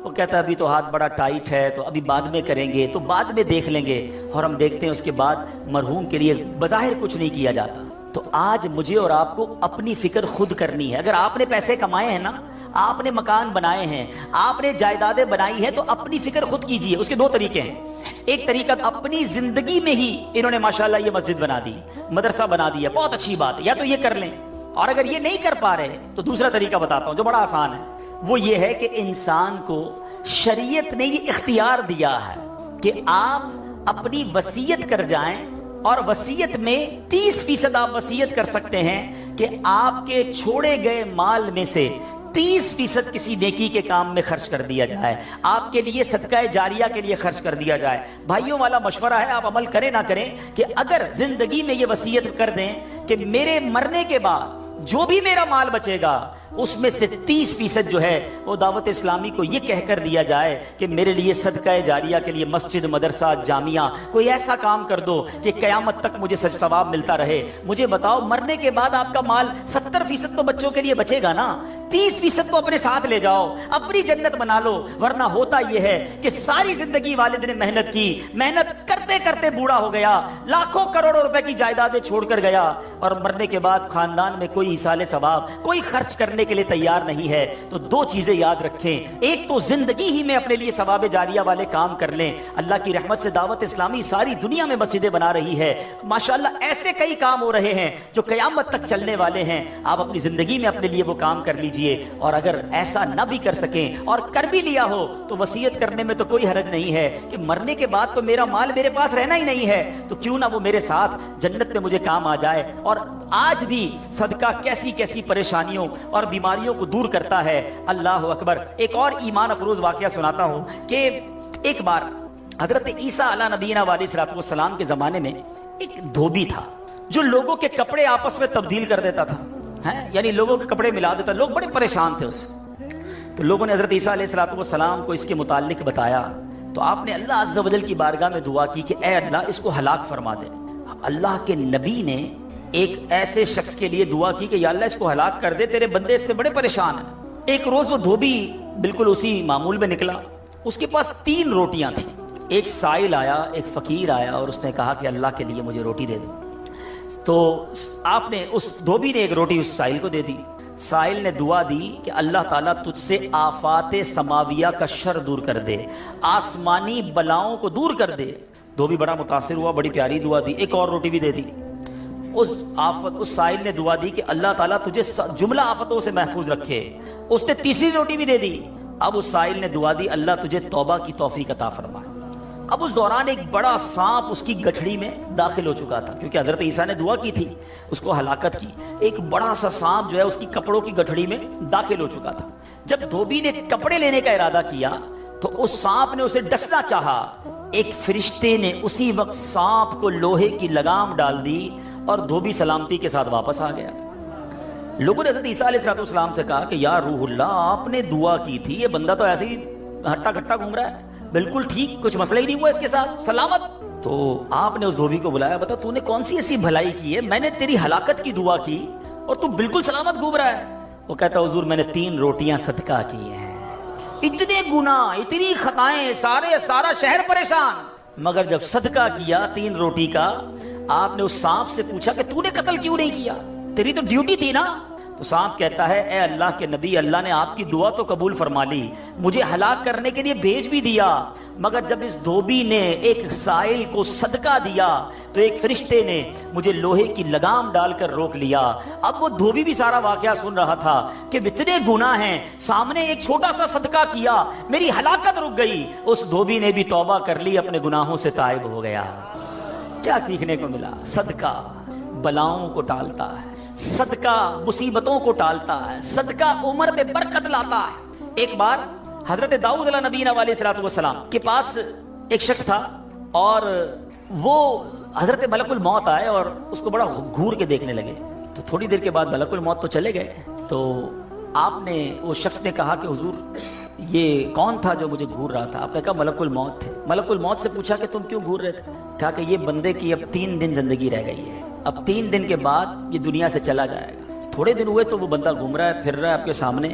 Speaker 1: وہ کہتا ہے ابھی تو ہاتھ بڑا ٹائٹ ہے، تو ابھی بعد میں کریں گے، تو بعد میں دیکھ لیں گے، اور ہم دیکھتے ہیں اس کے بعد مرحوم کے لیے بظاہر کچھ نہیں کیا جاتا۔ تو آج مجھے اور آپ کو اپنی فکر خود کرنی ہے۔ اگر آپ نے پیسے کمائے ہیں نا، آپ نے مکان بنائے ہیں، آپ نے جائیدادیں بنائی ہیں، تو اپنی فکر خود کیجئے۔ اس کے دو طریقے ہیں۔ ایک طریقہ اپنی زندگی میں ہی انہوں نے ماشاءاللہ یہ مسجد بنا دی، مدرسہ بنا دیا، بہت اچھی بات ہے، یا تو یہ کر لیں، اور اگر یہ نہیں کر پا رہے تو دوسرا طریقہ بتاتا ہوں جو بڑا آسان ہے۔ وہ یہ ہے کہ انسان کو شریعت نے یہ اختیار دیا ہے کہ آپ اپنی وصیت کر جائیں، اور وصیت میں 30% آپ وصیت کر سکتے ہیں کہ آپ کے چھوڑے گئے مال میں سے 30% کسی نیکی کے کام میں خرچ کر دیا جائے، آپ کے لیے صدقہ جاریہ کے لیے خرچ کر دیا جائے۔ بھائیوں والا مشورہ ہے، آپ عمل کریں نہ کریں، کہ اگر زندگی میں یہ وصیت کر دیں کہ میرے مرنے کے بعد جو بھی میرا مال بچے گا اس میں سے 30% جو ہے وہ دعوت اسلامی کو یہ کہہ کر دیا جائے کہ میرے لیے صدقہ جاریہ کے لیے مسجد، مدرسہ، جامعہ، کوئی ایسا کام کر دو کہ قیامت تک مجھے سچ ثواب ملتا رہے۔ مجھے بتاؤ، مرنے کے بعد آپ کا مال 70% تو بچوں کے لیے بچے گا نا، 30% تو اپنے ساتھ لے جاؤ، اپنی جنت بنا لو۔ ورنہ ہوتا یہ ہے کہ ساری زندگی والد نے محنت کی، محنت کرتے کرتے بوڑھا ہو گیا، لاکھوں کروڑوں روپے کی جائیدادیں چھوڑ کر گیا، اور مرنے کے بعد خاندان میں کوئی ایصال ثواب، کوئی خرچ کرنے کے لیے تیار نہیں ہے۔ تو دو چیزیں یاد رکھیں، ایک تو زندگی ہی میں اپنے لیے ثواب جاریہ والے کام کر لیں۔ اللہ کی رحمت سے دعوت اسلامی ساری دنیا میں مسجدیں بنا رہی ہے، ماشاءاللہ ایسے کئی کام ہو رہے ہیں جو قیامت تک چلنے والے ہیں۔ آپ اپنی زندگی میں اپنے لیے وہ کام کر لیجئے، اور اگر ایسا نہ بھی کر سکیں اور کر بھی لیا ہو تو وصیت کرنے میں تو کوئی حرج نہیں ہے کہ مرنے کے بعد تو میرا مال میرے پاس رہنا ہی نہیں ہے، تو کیوں نہ وہ میرے ساتھ جنت میں مجھے کام آ جائے۔ اور آج بھی صدقہ کیسی کیسی پریشانیوں اور بیماریوں کو دور کرتا ہے۔ اللہ اکبر۔ ایک اور ایمان افروز واقعہ سناتا ہوں کہ ایک بار حضرت عیسیٰ علیہ نبینا علیہ السلام کے زمانے میں ایک دھوبی تھا جو لوگوں کے کپڑے آپس میں تبدیل کر دیتا تھا، یعنی لوگوں کے کپڑے ملا دیتا، لوگ بڑے پریشان تھے اس سے۔ تو لوگوں نے حضرت عیسیٰ علیہ السلام کو اس کے متعلق بتایا، تو آپ نے اللہ عز و جل کی بارگاہ میں دعا کی کہ اے اللہ اس کو ہلاک فرما دے۔ اللہ کے نبی نے ایک ایسے شخص کے لیے دعا کی کہ یا اللہ اس کو ہلاک کر دے، تیرے بندے اس سے بڑے پریشان ہیں۔ ایک روز وہ دھوبی بالکل اسی معمول میں نکلا، اس کے پاس 3 روٹیاں تھیں۔ ایک سائل آیا، ایک فقیر آیا، اور اس نے کہا کہ اللہ کے لیے مجھے روٹی دے دو۔ تو آپ نے اس دھوبی نے ایک روٹی اس سائل کو دے دی۔ سائل نے دعا دی کہ اللہ تعالیٰ تجھ سے آفات سماویہ کا شر دور کر دے، آسمانی بلاؤں کو دور کر دے۔ دھوبی بڑا متاثر ہوا، بڑی پیاری دعا دی، ایک اور روٹی بھی دے دی۔ اس سائل نے دعا دی کہ اللہ تعالیٰ تجھے جملہ آفتوں سے محفوظ رکھے، اس نے تیسری روٹی بھی دے دی۔ اب اس سائل نے دعا دی اللہ تجھے توبہ کی توفیق عطا فرمائے۔ اب اس دوران ایک بڑا سانپ اس کی گٹھڑی میں داخل ہو چکا تھا، کیونکہ حضرت عیسیٰ نے دعا کی تھی اس کو ہلاکت کی۔ ایک بڑا سا سانپ جو ہے اس کی کپڑوں کی گٹھڑی میں داخل ہو چکا تھا۔ جب دھوبی نے کپڑے لینے کا ارادہ کیا تو اس سانپ نے اسے ڈسنا چاہا، ایک فرشتے نے اسی وقت سانپ کو لوہے کی لگام ڈال دی اور دھوبی سلامتی کے ساتھ واپس آ گیا۔ لوگوں نے حضرت عیسیٰ علیہ السلام سے کہا کہ یا روح اللہ، آپ نے دعا کی تھی، یہ بندہ تو ایسے ہی ہٹا کٹا گھوم رہا ہے، بالکل ٹھیک، کچھ مسئلہ ہی نہیں ہوا اس کے ساتھ، سلامت۔ تو آپ نے اس دھوبی کو بلایا، بتا تو نے کون سی ایسی بھلائی کی ہے، میں نے تیری ہلاکت کی دعا کی اور تو بالکل سلامت گھوم رہا ہے۔ وہ کہتا حضور میں نے 3 روٹیاں صدقہ کی ہیں، اتنے گناہ، اتنی خطائیں، سارا شہر پریشان، مگر جب صدقہ کیا 3 روٹی کا، آپ نے اس سانپ سے پوچھا کہ تو نے قتل کیوں نہیں کیا، تیری تو ڈیوٹی تھی نا۔ تو سانپ کہتا ہے اے اللہ کے نبی، اللہ نے آپ کی دعا تو قبول فرما لی، مجھے ہلاک کرنے کے لیے بھیج بھی دیا، مگر جب اس دھوبی نے ایک سائل کو صدقہ دیا تو ایک فرشتے نے مجھے لوہے کی لگام ڈال کر روک لیا۔ اب وہ دھوبی بھی سارا واقعہ سن رہا تھا کہ اتنے گناہ ہیں، سامنے ایک چھوٹا سا صدقہ کیا، میری ہلاکت رک گئی۔ اس دھوبی نے بھی توبہ کر لی، اپنے گناہوں سے تائب ہو گیا۔ کیا سیکھنے کو ملا؟ صدقہ بلاؤں کو ٹالتا ہے، صدقہ مصیبتوں کو ٹالتا ہے، صدقہ عمر میں برکت لاتا ہے۔ ایک بار حضرت داؤد علیہ نبینا علیہ السلام کے پاس ایک شخص تھا، اور وہ حضرت ملک الموت آئے اور اس کو بڑا گھور کے دیکھنے لگے۔ تو تھوڑی دیر کے بعد ملک الموت تو چلے گئے، تو آپ نے اس شخص نے کہا کہ حضور یہ کون تھا جو مجھے گھور رہا تھا؟ آپ نے کہا ملک الموت تھے۔ ملک الموت سے پوچھا کہ تم کیوں گھور رہے تھے؟ کہا کہ یہ بندے کی اب 3 دن زندگی رہ گئی ہے، اب 3 دن کے بعد یہ دنیا سے چلا جائے گا۔ تھوڑے دن ہوئے تو وہ بندہ گھوم رہا ہے، پھر رہا ہے آپ کے سامنے۔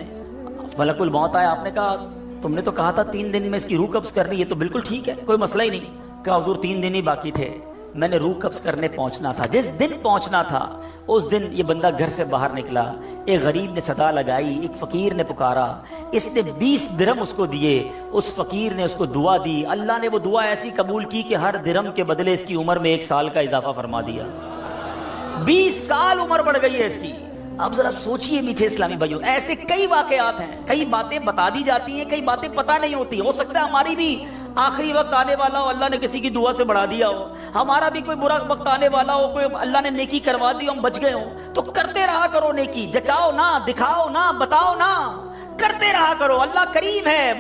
Speaker 1: ملک الموت آیا، آپ نے کہا تم نے تو کہا تھا 3 دن میں اس کی روح قبض کرنی ہے، تو بالکل ٹھیک ہے، کوئی مسئلہ ہی نہیں۔ کہا حضور 3 دن ہی باقی تھے، میں نے روح قبض کرنے پہنچنا تھا، جس دن پہنچنا تھا اس دن یہ بندہ گھر سے باہر نکلا، ایک غریب نے صدا لگائی، ایک فقیر نے پکارا، اس نے 20 درہم اس کو دیے، اس فقیر نے اس کو دعا دی، اللہ نے وہ دعا ایسی قبول کی کہ ہر درہم کے بدلے اس کی عمر میں 1 سال کا اضافہ فرما دیا۔ 20 سال عمر بڑھ گئی ہے اس کی۔ اب ذرا سوچئے میٹھے اسلامی بھائیوں، ایسے کئی واقعات ہیں، کئی باتیں بتا دی جاتی ہیں، کئی باتیں پتہ نہیں ہوتی، ہو سکتا ہے ہماری بھی آخری وقت آنے والا ہو، اللہ نے کسی کی دعا سے بڑھا دیا ہو، ہمارا بھی کوئی برا وقت آنے والا ہو، کوئی اللہ نے نیکی کروا دی، ہم بچ گئے ہوں، تو کرتے رہا کرو نیکی، جچاؤ نہ، دکھاؤ نہ، بتاؤ نہ، کرتے رہا کرو۔ اللہ کریم ہے،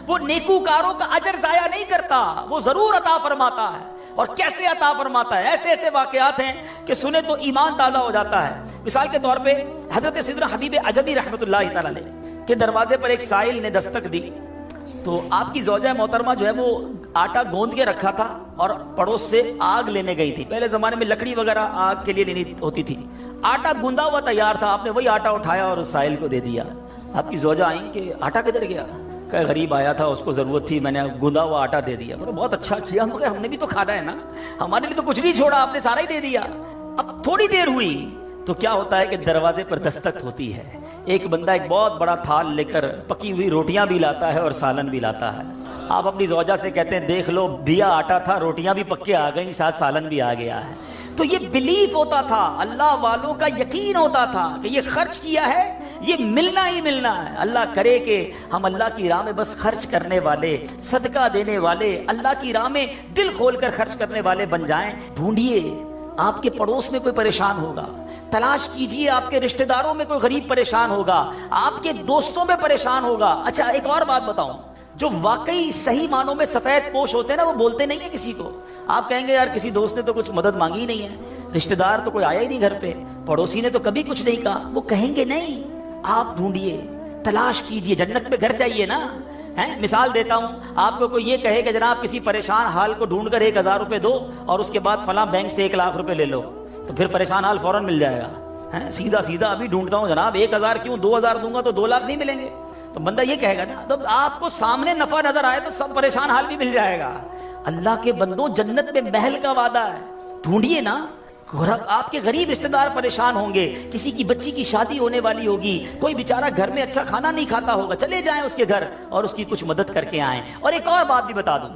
Speaker 1: وہ نیکوکاروں کا اجر ضائع نہیں کرتا، وہ ضرور عطا فرماتا ہے، اور کیسے عطا فرماتا ہے۔ ایسے ایسے واقعات ہیں کہ سنے تو ایمان تازہ ہو جاتا ہے۔ مثال کے طور پہ حضرت سیدنا حبیب عجمی رحمۃ اللہ تعالی علیہ کے دروازے پر ایک سائل نے دستک دی، تو آپ کی زوجہ محترمہ جو ہے وہ آٹا گوندھ کے رکھا تھا اور پڑوس سے آگ لینے گئی تھی۔ پہلے زمانے میں لکڑی وغیرہ آگ کے لیے لینی ہوتی تھی، آٹا گوندا ہوا تیار تھا، آپ نے وہی آٹا اٹھایا اور اس سائل کو دے دیا۔ آپ کی زوجہ آئیں کہ آٹا کدھر گیا؟ کہ غریب آیا تھا، اس کو ضرورت تھی، میں نے گوندا ہوا آٹا دے دیا۔ بہت اچھا کیا، مگر ہم نے بھی تو کھانا ہے نا، ہمارے لیے تو کچھ نہیں چھوڑا، آپ نے سارا ہی دے دیا۔ اب تھوڑی دیر ہوئی تو کیا ہوتا ہے کہ دروازے پر دستک ہوتی ہے، ایک بندہ ایک بہت بڑا تھال لے کر پکی ہوئی روٹیاں بھی لاتا ہے اور سالن بھی لاتا ہے۔ آپ اپنی زوجہ سے کہتے ہیں دیکھ لو، دیا آٹا تھا، روٹیاں بھی پکے آ گئیں، ساتھ سالن بھی آ گیا ہے۔ تو یہ بلیف ہوتا تھا، اللہ والوں کا یقین ہوتا تھا کہ یہ خرچ کیا ہے، یہ ملنا ہی ملنا ہے۔ اللہ کرے کہ ہم اللہ کی راہ میں بس خرچ کرنے والے، صدقہ دینے والے، اللہ کی راہ میں دل کھول کر خرچ کرنے والے بن جائیں۔ ڈھونڈیے آپ کے پڑوس میں کوئی پریشان ہوگا، تلاش کیجئے آپ کے رشتہ داروں میں کوئی غریب پریشان ہوگا، آپ کے دوستوں میں پریشان ہوگا۔ اچھا ایک اور بات بتاؤں، جو واقعی صحیح معنوں میں سفید پوش ہوتے ہیں نا، وہ بولتے نہیں ہیں کسی کو۔ آپ کہیں گے یار کسی دوست نے تو کچھ مدد مانگی ہی نہیں ہے، رشتہ دار تو کوئی آیا ہی نہیں گھر پہ، پڑوسی نے تو کبھی کچھ نہیں کہا، وہ کہیں گے نہیں۔ آپ ڈھونڈیے، تلاش کیجئے، جنت میں گھر چاہیے نا۔ مثال دیتا ہوں، آپ کو کوئی یہ کہے کہ جناب کسی پریشان حال کو ڈھونڈ کر 1000 روپے دو اور اس کے بعد فلاں بینک سے 1 لاکھ روپے لے لو، تو پھر پریشان حال فوراً مل جائے گا۔ سیدھا سیدھا ابھی ڈھونڈتا ہوں جناب، 1000 کیوں، 2000 دوں گا تو 2 لاکھ نہیں ملیں گے، تو بندہ یہ کہے گا نا۔ تو آپ کو سامنے نفع نظر آئے تو سب پریشان حال بھی مل جائے گا۔ اللہ کے بندوں، جنت میں محل کا وعدہ ہے، ڈھونڈیے نا۔ آپ کے غریب رشتہ دار پریشان ہوں گے، کسی کی بچی کی شادی ہونے والی ہوگی، کوئی بیچارہ گھر میں اچھا کھانا نہیں کھاتا ہوگا، چلے جائیں اس کے گھر اور اس کی کچھ مدد کر کے آئیں۔ اور ایک اور بات بھی بتا دوں،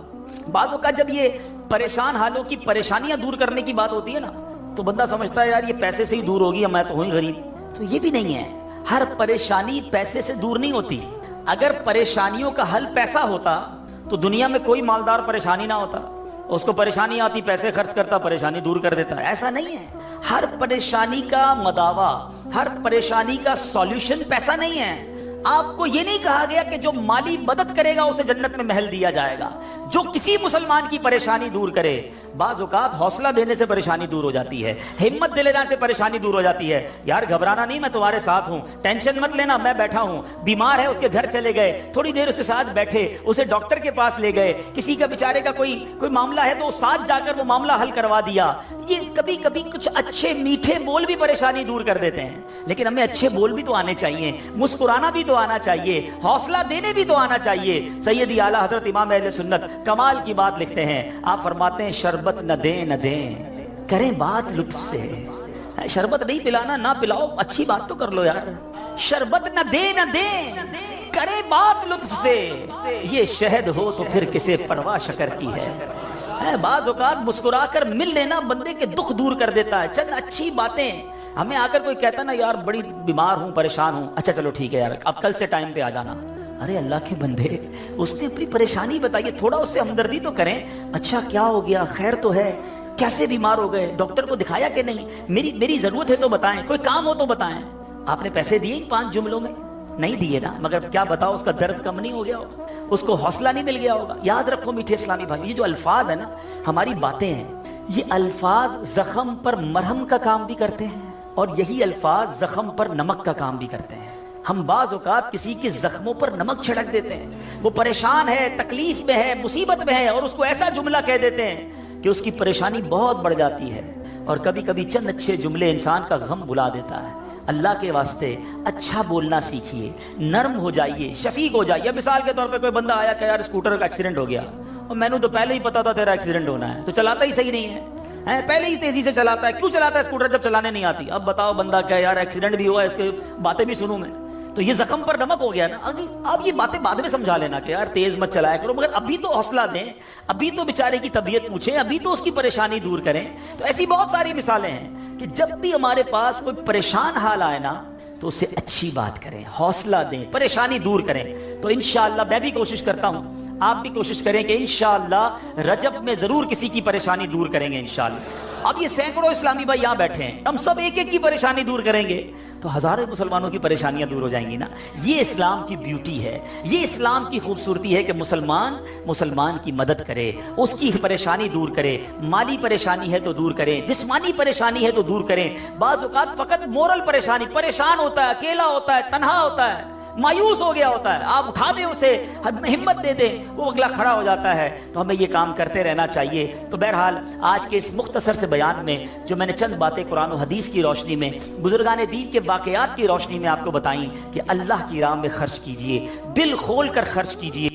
Speaker 1: بعض اوقات جب یہ پریشان حالوں کی پریشانیاں دور کرنے کی بات ہوتی ہے نا، تو بندہ سمجھتا ہے یار یہ پیسے سے ہی دور ہوگی، میں تو ہوں ہی غریب۔ تو یہ بھی نہیں ہے، ہر پریشانی پیسے سے دور نہیں ہوتی۔ اگر پریشانیوں کا حل پیسہ ہوتا تو دنیا میں کوئی مالدار پریشانی نہ ہوتا، اس کو پریشانی آتی، پیسے خرچ کرتا، پریشانی دور کر دیتا۔ ایسا نہیں ہے، ہر پریشانی کا مداوا، ہر پریشانی کا سولوشن پیسہ نہیں ہے۔ آپ کو یہ نہیں کہا گیا کہ جو مالی مدد کرے گا اسے جنت میں محل دیا جائے گا، جو کسی مسلمان کی پریشانی دور کرے۔ بعض اوقات حوصلہ دینے سے پریشانی دور ہو جاتی ہے، ہمت دلانے سے پریشانی دور ہو جاتی ہے۔ یار گھبرانا نہیں، میں تمہارے ساتھ ہوں، ٹینشن مت لینا، میں بیٹھا ہوں۔ بیمار ہے، اس کے گھر چلے گئے، تھوڑی دیر اس کے ساتھ بیٹھے، اسے ڈاکٹر کے پاس لے گئے، کسی کا بیچارے کا کوئی معاملہ ہے تو ساتھ جا کر وہ معاملہ حل کروا دیا۔ یہ کبھی کبھی کچھ اچھے میٹھے بول بھی پریشانی دور کر دیتے ہیں، لیکن ہمیں اچھے بول بھی تو آنے چاہیے، مسکرانا بھی تو آنا چاہیے، حوصلہ دینے بھی تو آنا چاہیے۔ سیدی اعلیٰ حضرت امام اہل سنت کمال کی بات لکھتے ہیں، آپ فرماتے ہیں شربت نہ دیں نہ دیں، کریں بات لطف سے۔ شربت نہیں پلانا، نہ پلاؤ، اچھی بات تو کر لو یار۔ شربت نہ دیں نہ دیں، کریں بات لطف سے، یہ شہد ہو تو پھر کسے پرواہ شکر کی ہے۔ بعض اوقات مسکرا کر مل لینا بندے کے دکھ دور کر دیتا ہے۔ چند اچھی باتیں، ہمیں آ کر کوئی کہتا نا یار بڑی بیمار ہوں، پریشان ہوں، اچھا چلو ٹھیک ہے یار اب کل سے ٹائم پہ آ جانا۔ ارے اللہ کے بندے، اس نے اپنی پریشانی بتائی، تھوڑا اس سے ہمدردی تو کریں۔ اچھا کیا ہو گیا، خیر تو ہے، کیسے بیمار ہو گئے، ڈاکٹر کو دکھایا کہ نہیں، میری ضرورت ہے تو بتائیں، کوئی کام ہو تو بتائیں۔ آپ نے پیسے دیے 5 جملوں میں؟ نہیں دیے نا، مگر کیا بتاؤ اس کا درد کم نہیں ہو گیا ہوگا، اس کو حوصلہ نہیں مل گیا ہوگا۔ یاد رکھو میٹھے اسلامی بھائی، یہ جو الفاظ ہیں نا، ہماری باتیں ہیں، یہ الفاظ زخم پر مرہم کا کام بھی کرتے ہیں، اور یہی الفاظ زخم پر نمک کا کام بھی کرتے ہیں۔ ہم بعض اوقات کسی کے زخموں پر نمک چھڑک دیتے ہیں، وہ پریشان ہے، تکلیف میں ہے، مصیبت میں ہے، اور اس کو ایسا جملہ کہہ دیتے ہیں کہ اس کی پریشانی بہت بڑھ جاتی ہے۔ اور کبھی کبھی چند اچھے جملے انسان کا غم بھلا دیتا ہے۔ اللہ کے واسطے اچھا بولنا سیکھیے، نرم ہو جائیے، شفیق ہو جائیے. مثال کے طور پہ کوئی بندہ آیا کہ یار اسکوٹر کا ایکسیڈنٹ ہو گیا، اور میں نے تو پہلے ہی پتا تھا تیرا ایکسیڈنٹ ہونا ہے، تو چلاتا ہی صحیح نہیں ہے، پہلے ہی تیزی سے چلاتا ہے. کیوں چلاتا ہے اسکوٹر جب چلانے نہیں آتی؟ اب بتاؤ بندہ کہ یار ایکسیڈنٹ بھی ہوا ہے، اس کی باتیں بھی سنوں میں، تو یہ زخم پر نمک ہو گیا نا. اب یہ باتیں بعد میں سمجھا لینا کہ یار تیز مت چلایا کرو، مگر ابھی تو حوصلہ دیں، ابھی تو بیچارے کی طبیعت پوچھیں، ابھی تو اس کی پریشانی دور کریں. تو ایسی بہت ساری مثالیں ہیں کہ جب بھی ہمارے پاس کوئی پریشان حال آئے نا تو اسے اچھی بات کریں، حوصلہ دیں، پریشانی دور کریں. تو انشاءاللہ میں بھی کوشش کرتا ہوں، آپ بھی کوشش کریں کہ انشاءاللہ رجب میں ضرور کسی کی پریشانی دور کریں گے انشاءاللہ. اب یہ سینکڑوں اسلامی بھائی یہاں بیٹھے ہیں، ہم سب ایک ایک کی پریشانی دور کریں گے تو ہزاروں مسلمانوں کی پریشانیاں دور ہو جائیں گی نا. یہ اسلام کی بیوٹی ہے، یہ اسلام کی خوبصورتی ہے کہ مسلمان کی مدد کرے، اس کی پریشانی دور کرے. مالی پریشانی ہے تو دور کریں، جسمانی پریشانی ہے تو دور کریں. بعض اوقات فقط مورل پریشانی، پریشان ہوتا ہے، اکیلا ہوتا ہے، تنہا ہوتا ہے، مایوس ہو گیا ہوتا ہے، آپ اٹھا دیں اسے، ہمت دے دیں، وہ اگلا کھڑا ہو جاتا ہے. تو ہمیں یہ کام کرتے رہنا چاہیے. تو بہرحال آج کے اس مختصر سے بیان میں جو میں نے چند باتیں قرآن و حدیث کی روشنی میں، بزرگان دین کے واقعات کی روشنی میں آپ کو بتائیں کہ اللہ کی راہ میں خرچ کیجئے، دل کھول کر خرچ کیجئے.